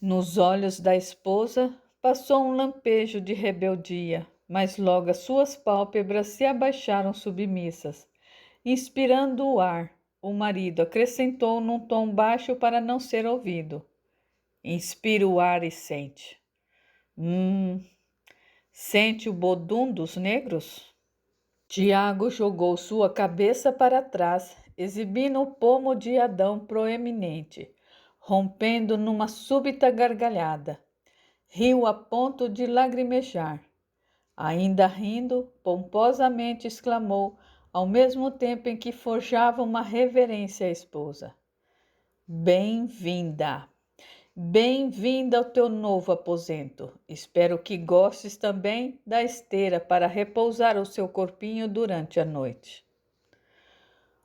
Nos olhos da esposa passou um lampejo de rebeldia, mas logo as suas pálpebras se abaixaram submissas. Inspirando o ar, o marido acrescentou num tom baixo para não ser ouvido: inspira o ar e sente. Sente o bodum dos negros? Tiago jogou sua cabeça para trás, exibindo o pomo de Adão proeminente, rompendo numa súbita gargalhada. Riu a ponto de lagrimejar. Ainda rindo, pomposamente exclamou, ao mesmo tempo em que forjava uma reverência à esposa: bem-vinda! Bem-vinda ao teu novo aposento. Espero que gostes também da esteira para repousar o seu corpinho durante a noite.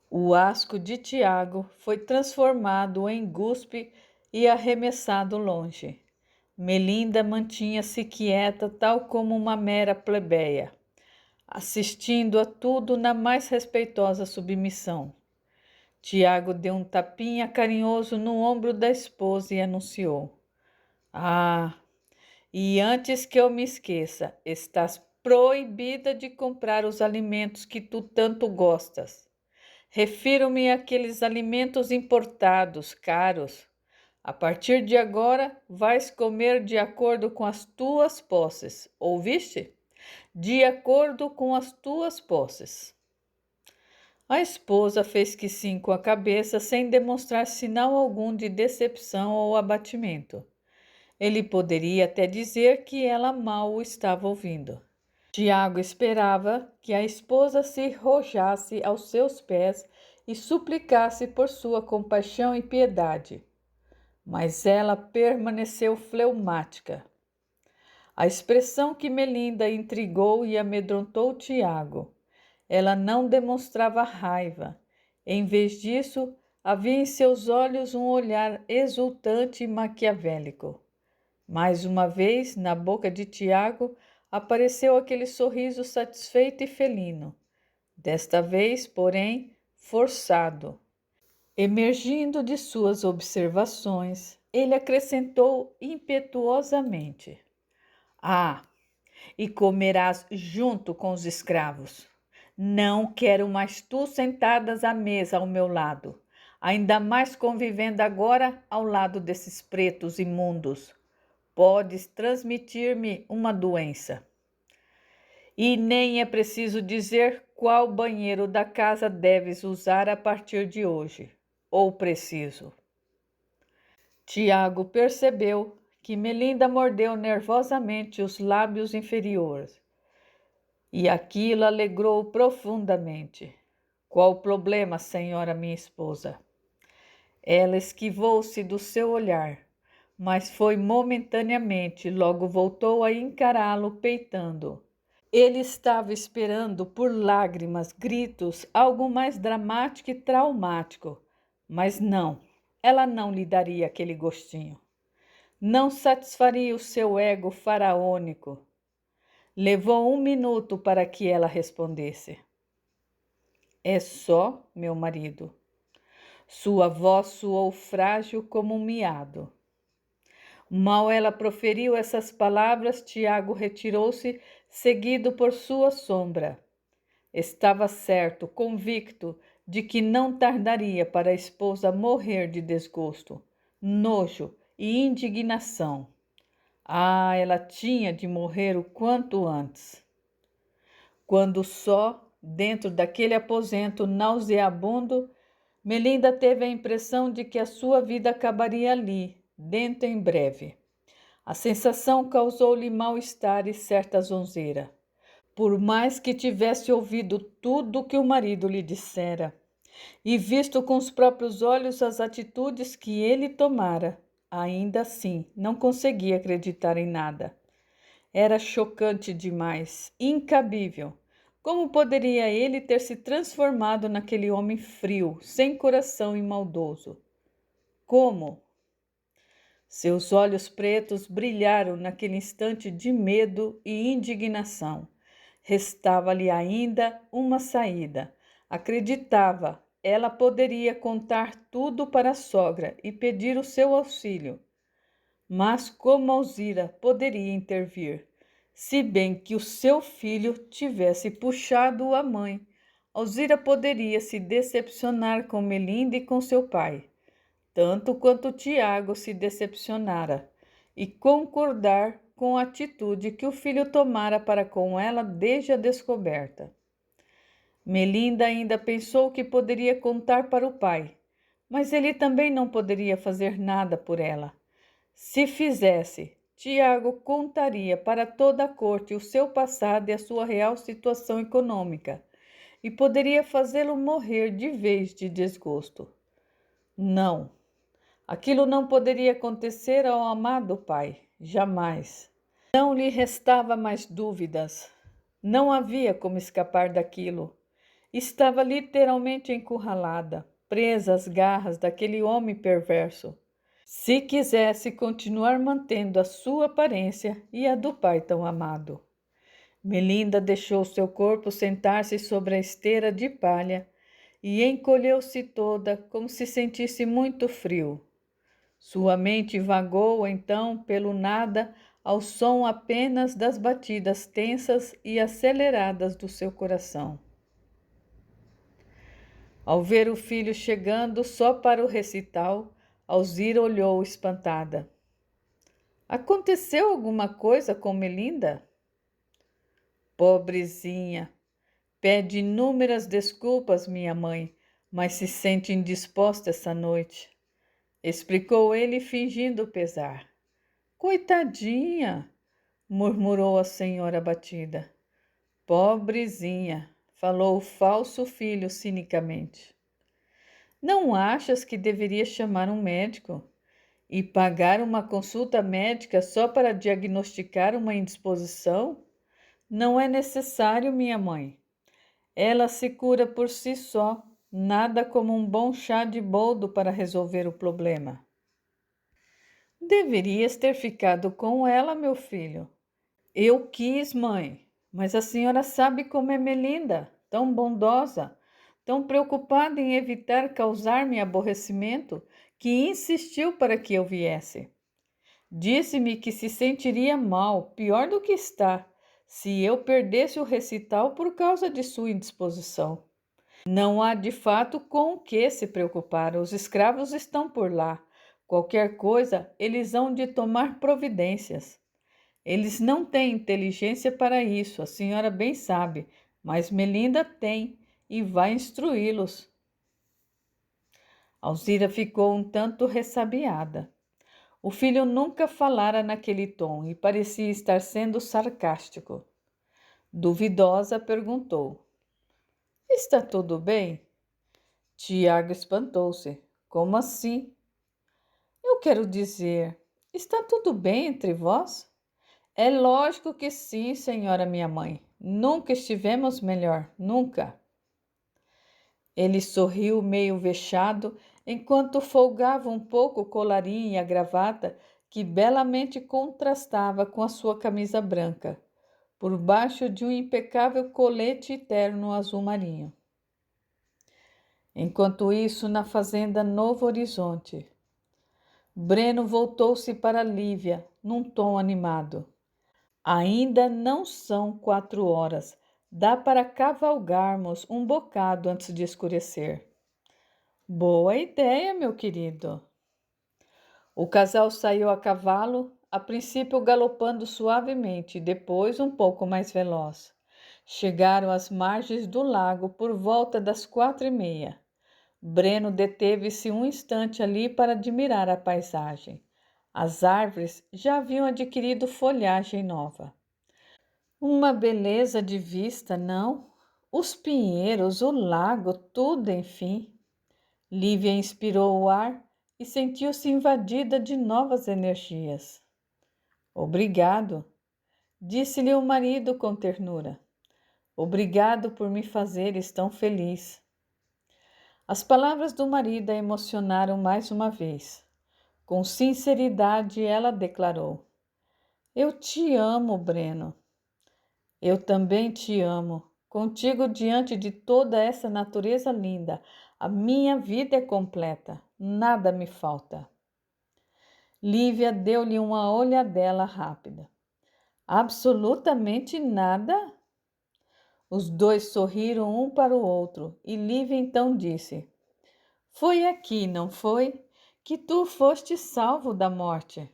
O asco de Tiago foi transformado em guspe e arremessado longe. Melinda mantinha-se quieta, tal como uma mera plebeia, assistindo a tudo na mais respeitosa submissão. Tiago deu um tapinha carinhoso no ombro da esposa e anunciou: ah, e antes que eu me esqueça, estás proibida de comprar os alimentos que tu tanto gostas. Refiro-me àqueles alimentos importados, caros. A partir de agora, vais comer de acordo com as tuas posses. Ouviste? De acordo com as tuas posses. A esposa fez que sim com a cabeça, sem demonstrar sinal algum de decepção ou abatimento. Ele poderia até dizer que ela mal o estava ouvindo. Tiago esperava que a esposa se rojasse aos seus pés e suplicasse por sua compaixão e piedade. Mas ela permaneceu fleumática. A expressão que Melinda intrigou e amedrontou Tiago. Ela não demonstrava raiva. Em vez disso, havia em seus olhos um olhar exultante e maquiavélico. Mais uma vez, na boca de Tiago, apareceu aquele sorriso satisfeito e felino. Desta vez, porém, forçado. Emergindo de suas observações, ele acrescentou impetuosamente: Ah, e comerás junto com os escravos. Não quero mais tu sentadas à mesa ao meu lado, ainda mais convivendo agora ao lado desses pretos imundos. Podes transmitir-me uma doença. E nem é preciso dizer qual banheiro da casa deves usar a partir de hoje. Ou preciso. Tiago percebeu que Melinda mordeu nervosamente os lábios inferiores. E aquilo alegrou profundamente. Qual o problema, senhora minha esposa? Ela esquivou-se do seu olhar, mas foi momentaneamente, logo voltou a encará-lo peitando. Ele estava esperando por lágrimas, gritos, algo mais dramático e traumático. Mas não, ela não lhe daria aquele gostinho. Não satisfaria o seu ego faraônico. Levou 1 minuto para que ela respondesse. É só meu marido. Sua voz soou frágil como um miado. Mal ela proferiu essas palavras, Tiago retirou-se, seguido por sua sombra. Estava certo, convicto, de que não tardaria para a esposa morrer de desgosto, nojo e indignação. Ah, ela tinha de morrer o quanto antes. Quando só, dentro daquele aposento nauseabundo, Melinda teve a impressão de que a sua vida acabaria ali, dentro em breve. A sensação causou-lhe mal-estar e certa zonzeira. Por mais que tivesse ouvido tudo o que o marido lhe dissera e visto com os próprios olhos as atitudes que ele tomara, ainda assim não conseguia acreditar em nada. Era chocante demais, incabível. Como poderia ele ter se transformado naquele homem frio, sem coração e maldoso? Como? Seus olhos pretos brilharam naquele instante de medo e indignação. Restava-lhe ainda uma saída. Acreditava, ela poderia contar tudo para a sogra e pedir o seu auxílio. Mas como Alzira poderia intervir, se bem que o seu filho tivesse puxado a mãe? Alzira poderia se decepcionar com Melinda e com seu pai, tanto quanto Tiago se decepcionara, e concordar com a atitude que o filho tomara para com ela desde a descoberta. Melinda ainda pensou que poderia contar para o pai, mas ele também não poderia fazer nada por ela. Se fizesse, Tiago contaria para toda a corte o seu passado e a sua real situação econômica, e poderia fazê-lo morrer de vez de desgosto. Não, aquilo não poderia acontecer ao amado pai, jamais. Não lhe restava mais dúvidas. Não havia como escapar daquilo. Estava literalmente encurralada, presa às garras daquele homem perverso. Se quisesse continuar mantendo a sua aparência e a do pai tão amado. Melinda deixou seu corpo sentar-se sobre a esteira de palha e encolheu-se toda como se sentisse muito frio. Sua mente vagou então pelo nada ao som apenas das batidas tensas e aceleradas do seu coração. Ao ver o filho chegando só para o recital, Alzira olhou espantada. Aconteceu alguma coisa com Melinda? Pobrezinha, pede inúmeras desculpas, minha mãe, mas se sente indisposta essa noite, explicou ele fingindo pesar. Coitadinha, murmurou a senhora abatida. Pobrezinha, falou o falso filho cinicamente. Não achas que deveria chamar um médico? E pagar uma consulta médica só para diagnosticar uma indisposição? Não é necessário, minha mãe. Ela se cura por si só, nada como um bom chá de boldo para resolver o problema. Deverias ter ficado com ela, meu filho. Eu quis, mãe, mas a senhora sabe como é Melinda, tão bondosa, tão preocupada em evitar causar-me aborrecimento, que insistiu para que eu viesse. Disse-me que se sentiria mal, pior do que está, se eu perdesse o recital por causa de sua indisposição. Não há de fato com o que se preocupar, os escravos estão por lá. Qualquer coisa, eles hão de tomar providências. Eles não têm inteligência para isso, a senhora bem sabe, mas Melinda tem e vai instruí-los. Alzira ficou um tanto ressabiada. O filho nunca falara naquele tom e parecia estar sendo sarcástico. Duvidosa, perguntou: Está tudo bem? Tiago espantou-se. Como assim? Eu quero dizer, está tudo bem entre vós? É lógico que sim, senhora minha mãe. Nunca estivemos melhor, nunca. Ele sorriu meio vexado, enquanto folgava um pouco o colarinho e a gravata, que belamente contrastava com a sua camisa branca, por baixo de um impecável colete terno azul marinho. Enquanto isso, na fazenda Novo Horizonte, Breno voltou-se para Lívia, num tom animado. Ainda não são 4 horas. Dá para cavalgarmos um bocado antes de escurecer. Boa ideia, meu querido. O casal saiu a cavalo, a princípio galopando suavemente, depois um pouco mais veloz. Chegaram às margens do lago por volta das 4h30. Breno deteve-se um instante ali para admirar a paisagem. As árvores já haviam adquirido folhagem nova. Uma beleza de vista, não? Os pinheiros, o lago, tudo, enfim. Lívia inspirou o ar e sentiu-se invadida de novas energias. Obrigado, disse-lhe o marido com ternura. Obrigado por me fazeres tão feliz. As palavras do marido a emocionaram mais uma vez. Com sinceridade, ela declarou: Eu te amo, Breno. Eu também te amo. Contigo, diante de toda essa natureza linda, a minha vida é completa. Nada me falta. Lívia deu-lhe uma olhadela rápida. Absolutamente nada? Os dois sorriram um para o outro e Lívia então disse: Foi aqui, não foi? Que tu foste salvo da morte.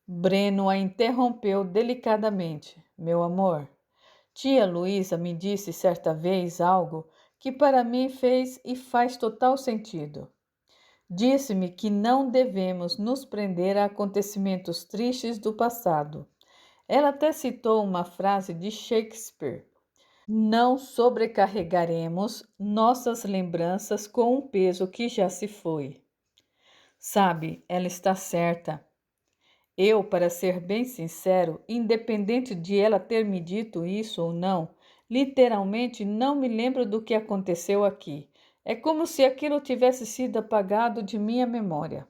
Breno a interrompeu delicadamente. Meu amor, tia Luísa me disse certa vez algo que para mim fez e faz total sentido. Disse-me que não devemos nos prender a acontecimentos tristes do passado. Ela até citou uma frase de Shakespeare: Não sobrecarregaremos nossas lembranças com um peso que já se foi. Sabe, ela está certa. Eu, para ser bem sincero, independente de ela ter me dito isso ou não, literalmente não me lembro do que aconteceu aqui. É como se aquilo tivesse sido apagado de minha memória.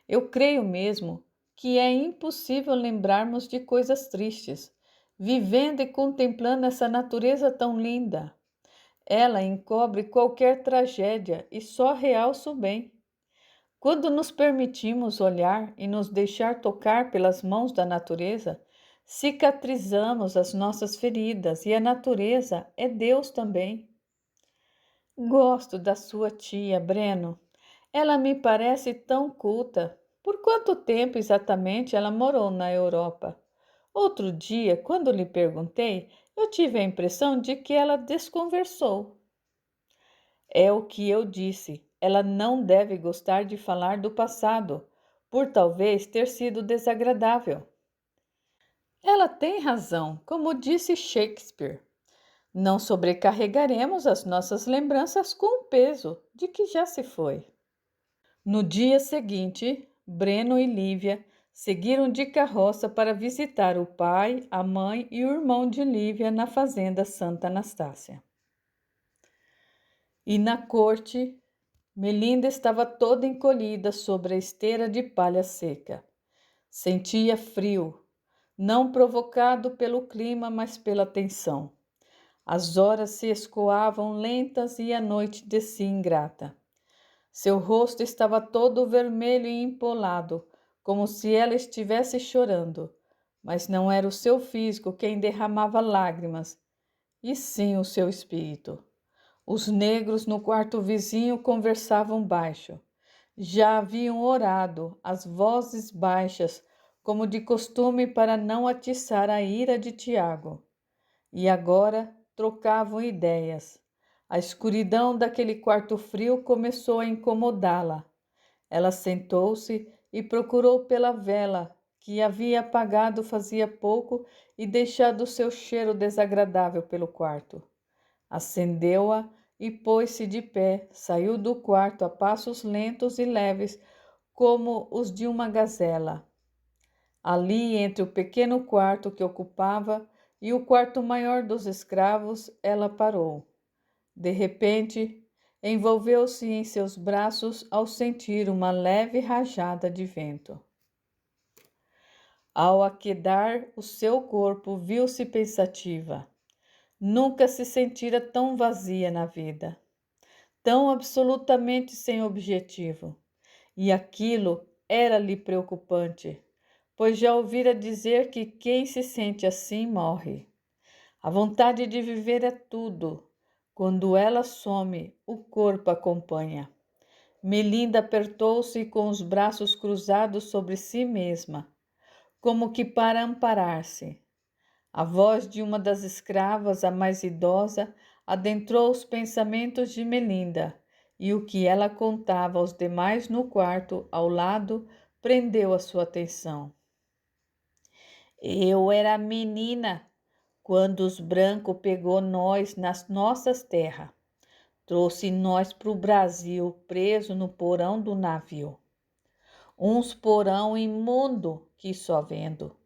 Eu creio mesmo que é impossível lembrarmos de coisas tristes, vivendo e contemplando essa natureza tão linda. Ela encobre qualquer tragédia e só realça o bem. Quando nos permitimos olhar e nos deixar tocar pelas mãos da natureza, cicatrizamos as nossas feridas e a natureza é Deus também. Gosto da sua tia, Breno. Ela me parece tão culta. Por quanto tempo exatamente ela morou na Europa? Outro dia, quando lhe perguntei, eu tive a impressão de que ela desconversou. É o que eu disse. Ela não deve gostar de falar do passado, por talvez ter sido desagradável. Ela tem razão, como disse Shakespeare. Não sobrecarregaremos as nossas lembranças com o peso de que já se foi. No dia seguinte, Breno e Lívia seguiram de carroça para visitar o pai, a mãe e o irmão de Lívia na fazenda Santa Anastácia. E na corte, Melinda estava toda encolhida sobre a esteira de palha seca. Sentia frio, não provocado pelo clima, mas pela tensão. As horas se escoavam lentas e a noite descia ingrata. Seu rosto estava todo vermelho e empolado, como se ela estivesse chorando, mas não era o seu físico quem derramava lágrimas, e sim o seu espírito. Os negros no quarto vizinho conversavam baixo. Já haviam orado, as vozes baixas, como de costume para não atiçar a ira de Tiago. E agora trocavam ideias. A escuridão daquele quarto frio começou a incomodá-la. Ela sentou-se e procurou pela vela, que havia apagado fazia pouco e deixado seu cheiro desagradável pelo quarto. Acendeu-a e pôs-se de pé, saiu do quarto a passos lentos e leves, como os de uma gazela. Ali, entre o pequeno quarto que ocupava e o quarto maior dos escravos, ela parou. De repente, envolveu-se em seus braços ao sentir uma leve rajada de vento. Ao aquedar o seu corpo, viu-se pensativa. Nunca se sentira tão vazia na vida, tão absolutamente sem objetivo. E aquilo era-lhe preocupante, pois já ouvira dizer que quem se sente assim morre. A vontade de viver é tudo. Quando ela some, o corpo acompanha. Melinda apertou-se com os braços cruzados sobre si mesma, como que para amparar-se. A voz de uma das escravas, a mais idosa, adentrou os pensamentos de Melinda, e o que ela contava aos demais no quarto ao lado prendeu a sua atenção. Eu era menina quando os brancos pegou nós nas nossas terras. Trouxe nós para o Brasil, preso no porão do navio. Uns porão imundo que só vendo.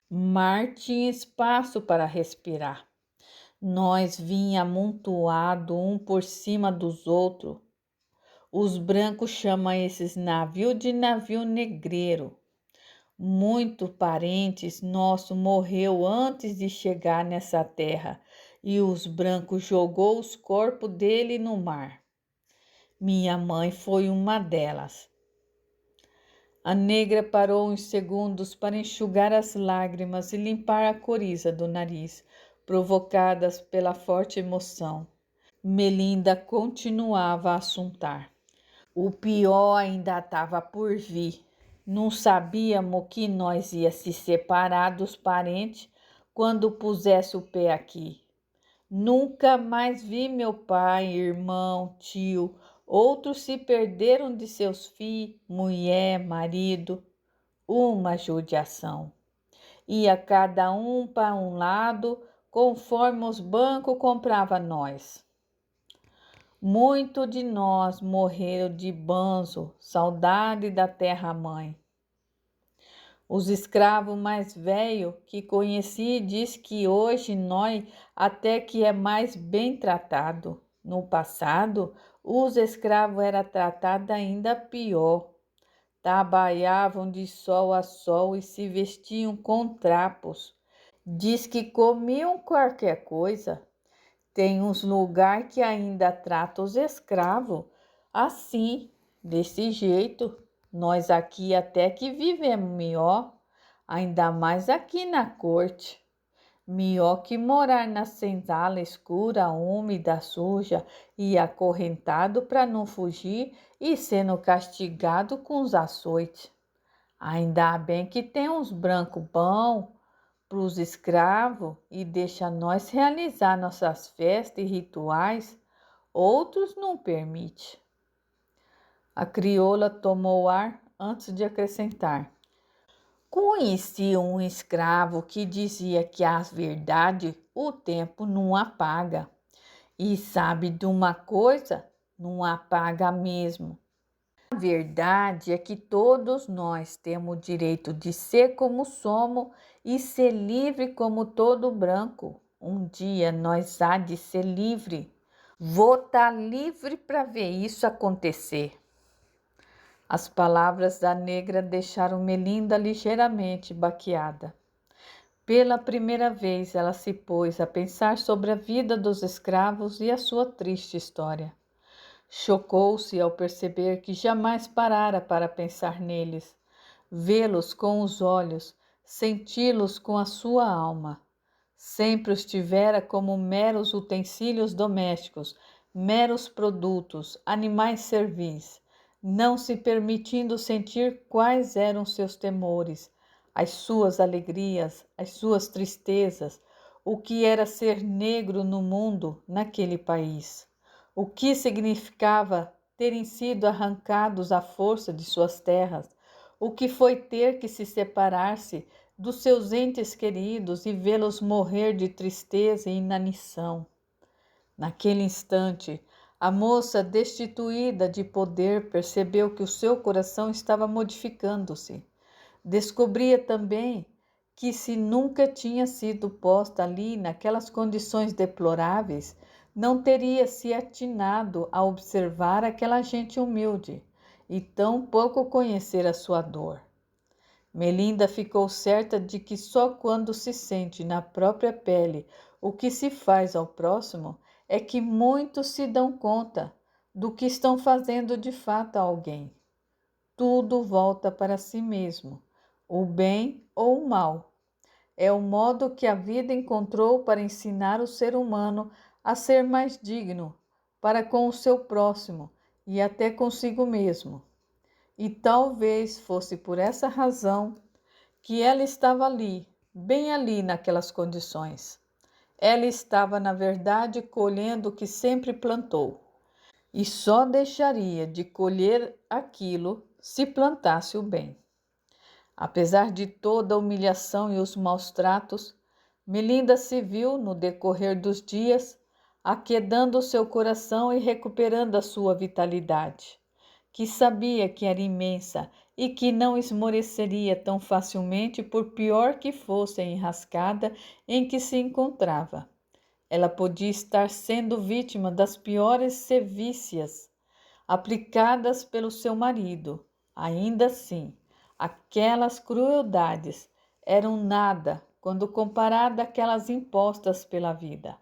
Mar tinha espaço para respirar. Nós vinha amontoado um por cima dos outros. Os brancos chamam esses navios de navio negreiro. Muito parentes nosso morreu antes de chegar nessa terra e os brancos jogou os corpos dele no mar. Minha mãe foi uma delas. A negra parou uns segundos para enxugar as lágrimas e limpar a coriza do nariz, provocadas pela forte emoção. Melinda continuava a assuntar. O pior ainda estava por vir. Não sabíamos que nós ia se separar dos parentes quando pusesse o pé aqui. Nunca mais vi meu pai, irmão, tio. Outros se perderam de seus filhos, mulher, marido. Uma judiação. Ia cada um para um lado, conforme os bancos compravam nós. Muito de nós morreram de banzo, saudade da terra-mãe. Os escravos mais velhos que conheci diz que hoje nós até que é mais bem tratado. No passado, os escravos eram tratados ainda pior. Trabalhavam de sol a sol e se vestiam com trapos. Diz que comiam qualquer coisa. Tem uns lugares que ainda tratam os escravos assim, desse jeito. Nós aqui até que vivemos melhor, ainda mais aqui na corte. Melhor que morar na senzala escura, úmida, suja e acorrentado para não fugir e sendo castigado com os açoites. Ainda bem que tem uns brancos bons para os escravos e deixa nós realizar nossas festas e rituais, outros não permite. A crioula tomou ar antes de acrescentar. Conheci um escravo que dizia que a verdade o tempo não apaga. E sabe de uma coisa? Não apaga mesmo. A verdade é que todos nós temos o direito de ser como somos e ser livre como todo branco. Um dia nós há de ser livre. Vou estar livre para ver isso acontecer. As palavras da negra deixaram Melinda ligeiramente baqueada. Pela primeira vez ela se pôs a pensar sobre a vida dos escravos e a sua triste história. Chocou-se ao perceber que jamais parara para pensar neles, vê-los com os olhos, senti-los com a sua alma. Sempre os tivera como meros utensílios domésticos, meros produtos, animais servis, não se permitindo sentir quais eram seus temores, as suas alegrias, as suas tristezas, o que era ser negro no mundo, naquele país. O que significava terem sido arrancados à força de suas terras, o que foi ter que se separar-se dos seus entes queridos e vê-los morrer de tristeza e inanição. Naquele instante, a moça, destituída de poder, percebeu que o seu coração estava modificando-se. Descobria também que, se nunca tinha sido posta ali naquelas condições deploráveis, não teria se atinado a observar aquela gente humilde e tão pouco conhecer a sua dor. Melinda ficou certa de que só quando se sente na própria pele o que se faz ao próximo é que muitos se dão conta do que estão fazendo de fato a alguém. Tudo volta para si mesmo, o bem ou o mal. É o modo que a vida encontrou para ensinar o ser humano a ser mais digno para com o seu próximo e até consigo mesmo. E talvez fosse por essa razão que ela estava ali, bem ali naquelas condições. Ela estava, na verdade, colhendo o que sempre plantou, e só deixaria de colher aquilo se plantasse o bem. Apesar de toda a humilhação e os maus tratos, Melinda se viu, no decorrer dos dias, aquedando o seu coração e recuperando a sua vitalidade, que sabia que era imensa e que não esmoreceria tão facilmente por pior que fosse a enrascada em que se encontrava. Ela podia estar sendo vítima das piores sevícias aplicadas pelo seu marido. Ainda assim, aquelas crueldades eram nada quando comparada àquelas impostas pela vida.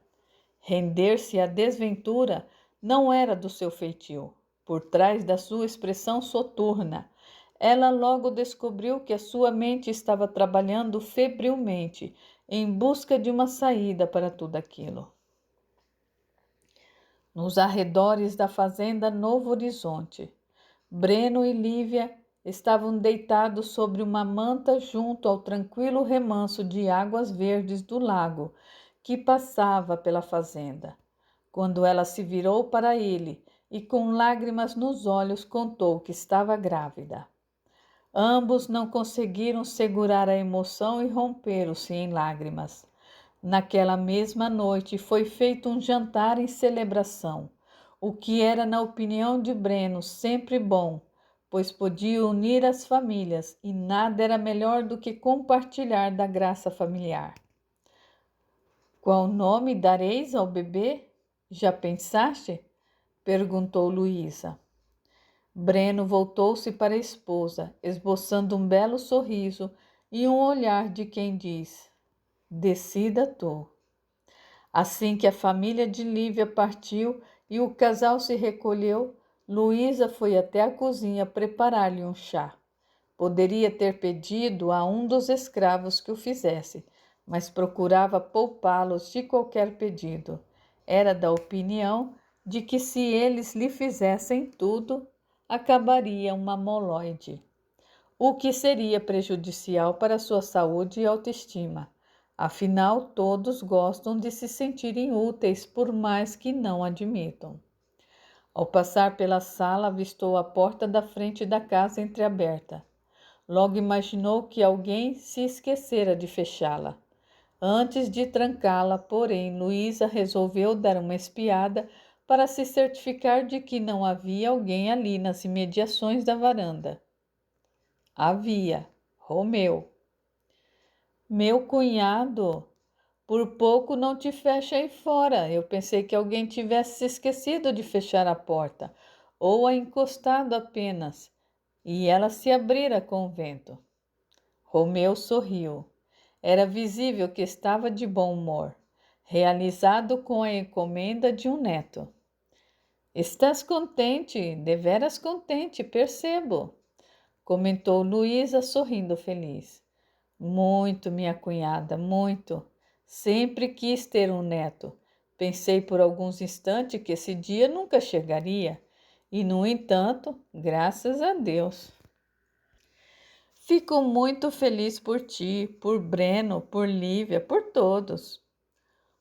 Render-se à desventura não era do seu feitio. Por trás da sua expressão soturna, ela logo descobriu que a sua mente estava trabalhando febrilmente em busca de uma saída para tudo aquilo. Nos arredores da fazenda Novo Horizonte, Breno e Lívia estavam deitados sobre uma manta junto ao tranquilo remanso de águas verdes do lago que passava pela fazenda. Quando ela se virou para ele e com lágrimas nos olhos contou que estava grávida. Ambos não conseguiram segurar a emoção e romperam-se em lágrimas. Naquela mesma noite foi feito um jantar em celebração, o que era, na opinião de Breno, sempre bom, pois podia unir as famílias e nada era melhor do que compartilhar da graça familiar. Qual nome dareis ao bebê? Já pensaste? Perguntou Luísa. Breno voltou-se para a esposa, esboçando um belo sorriso e um olhar de quem diz: decida tu. Assim que a família de Lívia partiu e o casal se recolheu, Luísa foi até a cozinha preparar-lhe um chá. Poderia ter pedido a um dos escravos que o fizesse, mas procurava poupá-los de qualquer pedido. Era da opinião de que, se eles lhe fizessem tudo, acabaria uma moloide, o que seria prejudicial para sua saúde e autoestima. Afinal, todos gostam de se sentirem úteis, por mais que não admitam. Ao passar pela sala, avistou a porta da frente da casa entreaberta. Logo imaginou que alguém se esquecera de fechá-la. Antes de trancá-la, porém, Luísa resolveu dar uma espiada para se certificar de que não havia alguém ali nas imediações da varanda. Havia Romeu. Meu cunhado, por pouco não te fecha aí fora. Eu pensei que alguém tivesse se esquecido de fechar a porta, ou a encostado apenas, e ela se abrira com o vento. Romeu sorriu. Era visível que estava de bom humor, realizado com a encomenda de um neto. Estás contente, deveras contente, percebo, comentou Luísa, sorrindo feliz. Muito, minha cunhada, muito. Sempre quis ter um neto. Pensei por alguns instantes que esse dia nunca chegaria. E, no entanto, graças a Deus. Fico muito feliz por ti, por Breno, por Lívia, por todos.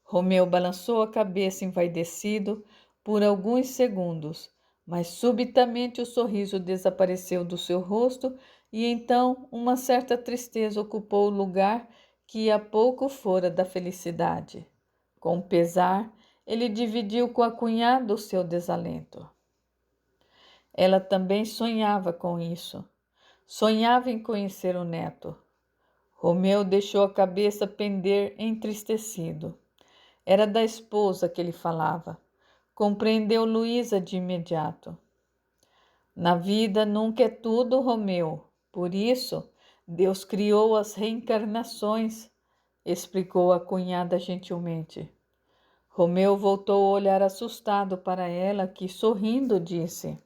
Romeu balançou a cabeça envaidecido por alguns segundos, mas subitamente o sorriso desapareceu do seu rosto e então uma certa tristeza ocupou o lugar que há pouco fora da felicidade. Com pesar, ele dividiu com a cunhada o seu desalento. Ela também sonhava com isso. Sonhava em conhecer o neto. Romeu deixou a cabeça pender entristecido. Era da esposa que ele falava. Compreendeu Luísa de imediato. Na vida nunca é tudo, Romeu. Por isso, Deus criou as reencarnações, explicou a cunhada gentilmente. Romeu voltou a olhar assustado para ela, que, sorrindo, disse: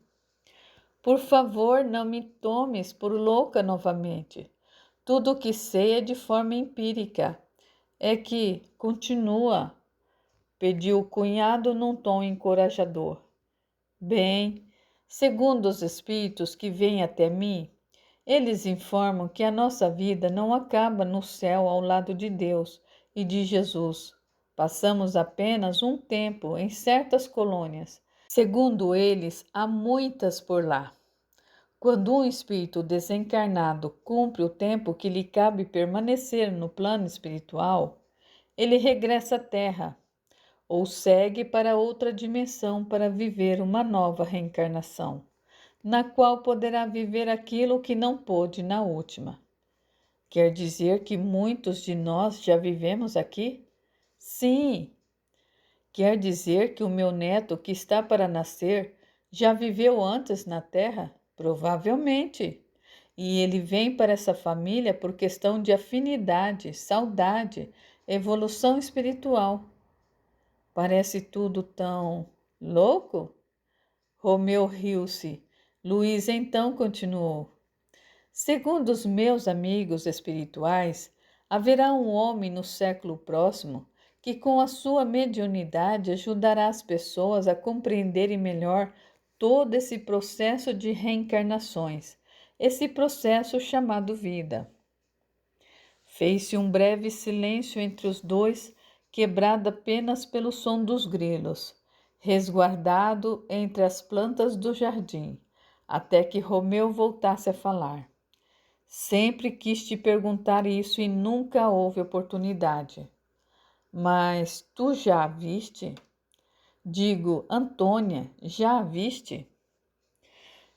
Por favor, não me tomes por louca novamente. Tudo o que sei é de forma empírica. É que, continua, pediu o cunhado num tom encorajador. Bem, segundo os espíritos que vêm até mim, eles informam que a nossa vida não acaba no céu ao lado de Deus e de Jesus. Passamos apenas um tempo em certas colônias. Segundo eles, há muitas por lá. Quando um espírito desencarnado cumpre o tempo que lhe cabe permanecer no plano espiritual, ele regressa à Terra ou segue para outra dimensão para viver uma nova reencarnação, na qual poderá viver aquilo que não pôde na última. Quer dizer que muitos de nós já vivemos aqui? Sim. Quer dizer que o meu neto que está para nascer já viveu antes na Terra? Provavelmente. E ele vem para essa família por questão de afinidade, saudade, evolução espiritual. Parece tudo tão louco? Romeu riu-se. Luís então continuou. Segundo os meus amigos espirituais, haverá um homem no século próximo que, com a sua mediunidade, ajudará as pessoas a compreenderem melhor todo esse processo de reencarnações, esse processo chamado vida. Fez-se um breve silêncio entre os dois, quebrado apenas pelo som dos grilos, resguardado entre as plantas do jardim, até que Romeu voltasse a falar. Sempre quis te perguntar isso e nunca houve oportunidade. Mas tu já a viste? Digo, Antônia, já a viste?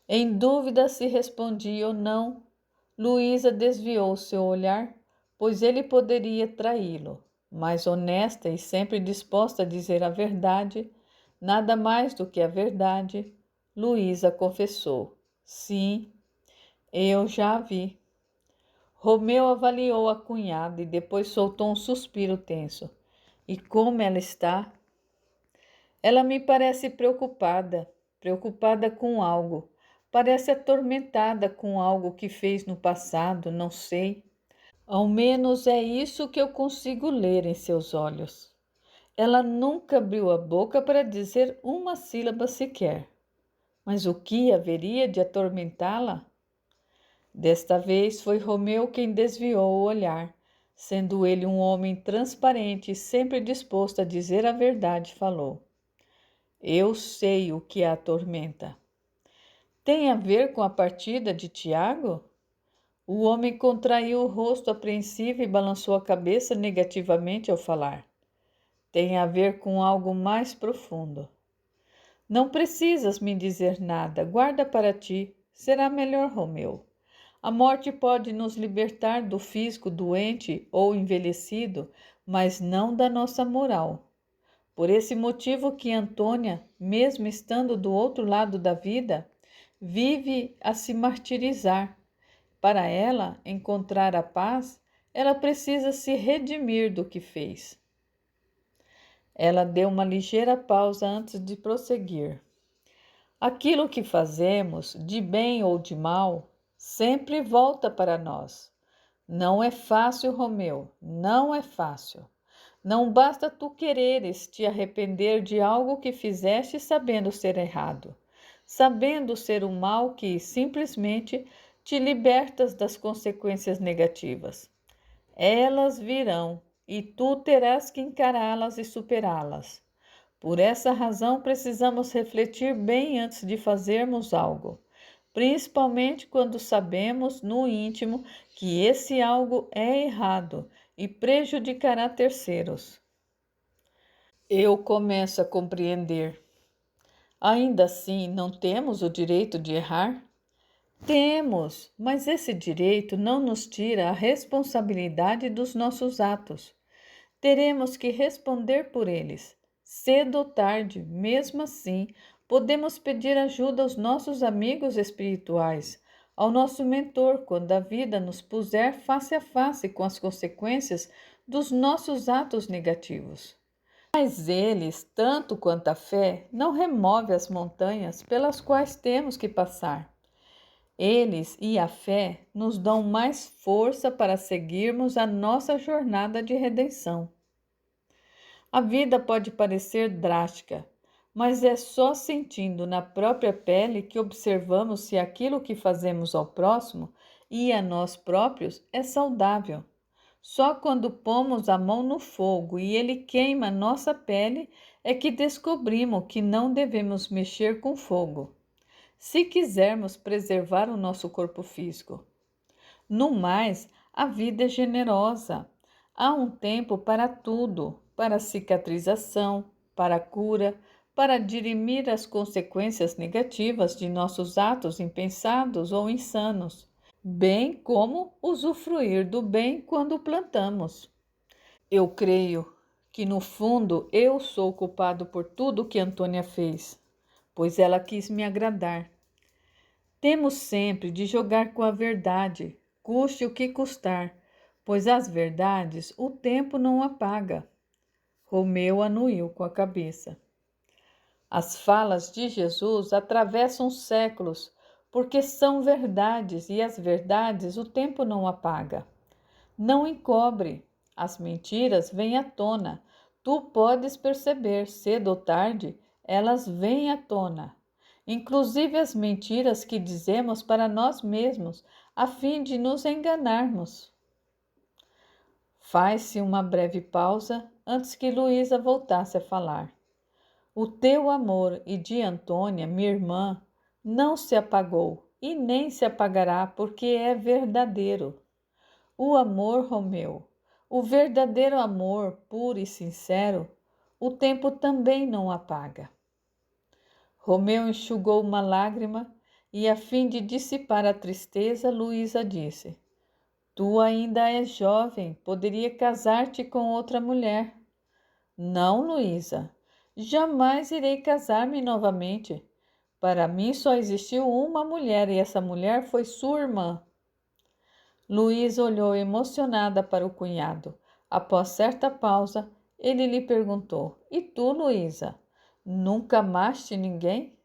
Em dúvida se respondia ou não, Luísa desviou seu olhar, pois ele poderia traí-lo. Mas honesta e sempre disposta a dizer a verdade, nada mais do que a verdade, Luísa confessou: Sim, eu já a vi. Romeu avaliou a cunhada e depois soltou um suspiro tenso. E como ela está? Ela me parece preocupada, preocupada com algo. Parece atormentada com algo que fez no passado, não sei. Ao menos é isso que eu consigo ler em seus olhos. Ela nunca abriu a boca para dizer uma sílaba sequer. Mas o que haveria de atormentá-la? Desta vez foi Romeu quem desviou o olhar, sendo ele um homem transparente e sempre disposto a dizer a verdade, falou. Eu sei o que a atormenta. Tem a ver com a partida de Tiago? O homem contraiu o rosto apreensivo e balançou a cabeça negativamente ao falar. Tem a ver com algo mais profundo. Não precisas me dizer nada, guarda para ti, será melhor, Romeu. A morte pode nos libertar do físico doente ou envelhecido, mas não da nossa moral. Por esse motivo que Antônia, mesmo estando do outro lado da vida, vive a se martirizar. Para ela encontrar a paz, ela precisa se redimir do que fez. Ela deu uma ligeira pausa antes de prosseguir. Aquilo que fazemos, de bem ou de mal, sempre volta para nós. Não é fácil, Romeu, não é fácil. Não basta tu quereres te arrepender de algo que fizeste sabendo ser errado, sabendo ser o mal que simplesmente te libertas das consequências negativas. Elas virão e tu terás que encará-las e superá-las. Por essa razão, precisamos refletir bem antes de fazermos algo, principalmente quando sabemos no íntimo que esse algo é errado e prejudicará terceiros. Eu começo a compreender. Ainda assim, não temos o direito de errar? Temos, mas esse direito não nos tira a responsabilidade dos nossos atos. Teremos que responder por eles. Cedo ou tarde, mesmo assim, podemos pedir ajuda aos nossos amigos espirituais, ao nosso mentor, quando a vida nos puser face a face com as consequências dos nossos atos negativos. Mas eles, tanto quanto a fé, não remove as montanhas pelas quais temos que passar. Eles e a fé nos dão mais força para seguirmos a nossa jornada de redenção. A vida pode parecer drástica, mas é só sentindo na própria pele que observamos se aquilo que fazemos ao próximo e a nós próprios é saudável. Só quando pomos a mão no fogo e ele queima nossa pele é que descobrimos que não devemos mexer com fogo, se quisermos preservar o nosso corpo físico. No mais, a vida é generosa. Há um tempo para tudo, para a cicatrização, para a cura, para dirimir as consequências negativas de nossos atos impensados ou insanos, bem como usufruir do bem quando plantamos. Eu creio que, no fundo, eu sou culpado por tudo que Antônia fez, pois ela quis me agradar. Temos sempre de jogar com a verdade, custe o que custar, pois as verdades o tempo não apaga. Romeu anuiu com a cabeça. As falas de Jesus atravessam séculos, porque são verdades e as verdades o tempo não apaga. Não encobre, as mentiras vêm à tona. Tu podes perceber, cedo ou tarde, elas vêm à tona. Inclusive as mentiras que dizemos para nós mesmos, a fim de nos enganarmos. Faz-se uma breve pausa antes que Luísa voltasse a falar. O teu amor e de Antônia, minha irmã, não se apagou e nem se apagará porque é verdadeiro. O amor, Romeu, o verdadeiro amor puro e sincero, o tempo também não apaga. Romeu enxugou uma lágrima e, a fim de dissipar a tristeza, Luísa disse: Tu ainda és jovem, poderia casar-te com outra mulher. Não, Luísa, jamais irei casar-me novamente. Para mim só existiu uma mulher e essa mulher foi sua irmã. Luísa olhou emocionada para o cunhado. Após certa pausa, ele lhe perguntou: E tu, Luísa, nunca amaste ninguém?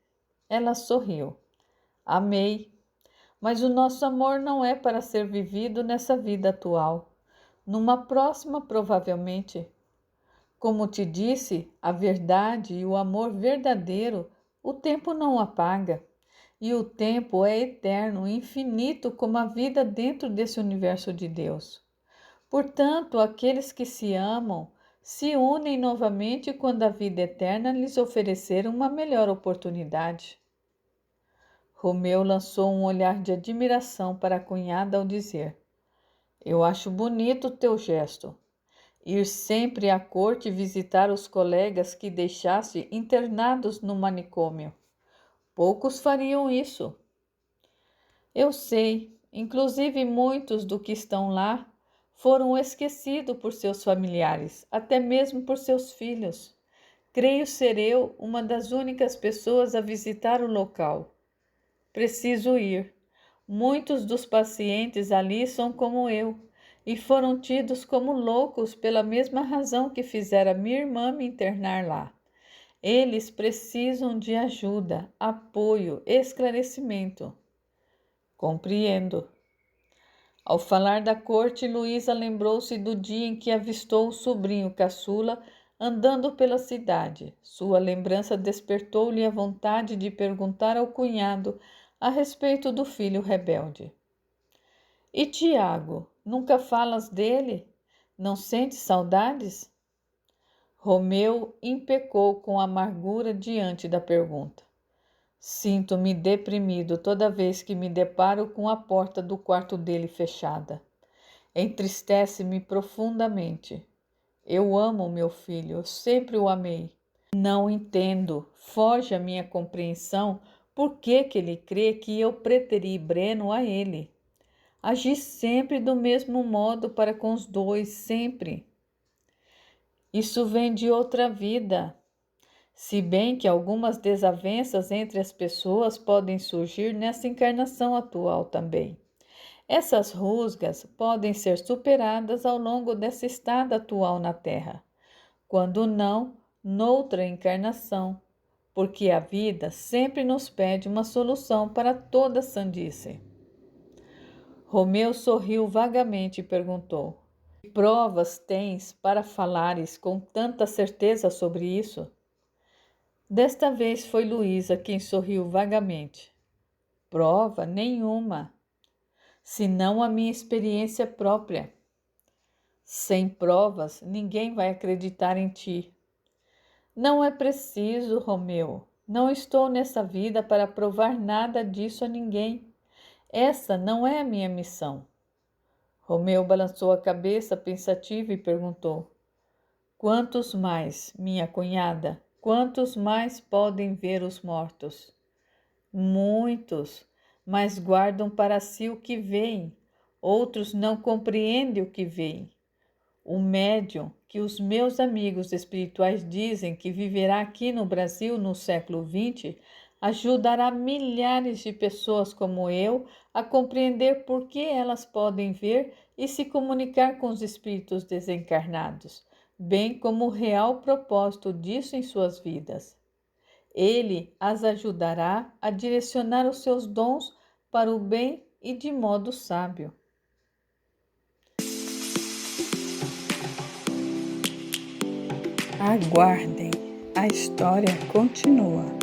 Ela sorriu. Amei, mas o nosso amor não é para ser vivido nessa vida atual. Numa próxima, provavelmente. Como te disse, a verdade e o amor verdadeiro, o tempo não apaga. E o tempo é eterno, infinito, como a vida dentro desse universo de Deus. Portanto, aqueles que se amam se unem novamente quando a vida eterna lhes oferecer uma melhor oportunidade. Romeu lançou um olhar de admiração para a cunhada ao dizer: Eu acho bonito o teu gesto. Ir sempre à corte visitar os colegas que deixaste internados no manicômio. Poucos fariam isso. Eu sei, inclusive muitos do que estão lá foram esquecidos por seus familiares, até mesmo por seus filhos. Creio ser eu uma das únicas pessoas a visitar o local. Preciso ir. Muitos dos pacientes ali são como eu e foram tidos como loucos pela mesma razão que fizera minha irmã me internar lá. Eles precisam de ajuda, apoio, esclarecimento. Compreendo. Ao falar da corte, Luísa lembrou-se do dia em que avistou o sobrinho caçula andando pela cidade. Sua lembrança despertou-lhe a vontade de perguntar ao cunhado a respeito do filho rebelde. E Tiago, nunca falas dele? Não sentes saudades? Romeu impecou com amargura diante da pergunta. Sinto-me deprimido toda vez que me deparo com a porta do quarto dele fechada. Entristece-me profundamente. Eu amo meu filho, eu sempre o amei. Não entendo, foge à minha compreensão por que ele crê que eu preteri Breno a ele. Agi sempre do mesmo modo para com os dois, sempre. Isso vem de outra vida. Se bem que algumas desavenças entre as pessoas podem surgir nessa encarnação atual também. Essas rusgas podem ser superadas ao longo dessa estada atual na Terra, quando não, noutra encarnação, porque a vida sempre nos pede uma solução para toda sandice. Romeu sorriu vagamente e perguntou: que provas tens para falares com tanta certeza sobre isso? Desta vez foi Luísa quem sorriu vagamente. Prova nenhuma, senão a minha experiência própria. Sem provas, ninguém vai acreditar em ti. Não é preciso, Romeu. Não estou nessa vida para provar nada disso a ninguém. Essa não é a minha missão. Romeu balançou a cabeça pensativo e perguntou: quantos mais, minha cunhada? Quantos mais podem ver os mortos? Muitos, mas guardam para si o que veem. Outros não compreendem o que veem. O médium que os meus amigos espirituais dizem que viverá aqui no Brasil no século XX ajudará milhares de pessoas como eu a compreender por que elas podem ver e se comunicar com os espíritos desencarnados, bem como o real propósito disso em suas vidas. Ele as ajudará a direcionar os seus dons para o bem e de modo sábio. Aguardem, a história continua.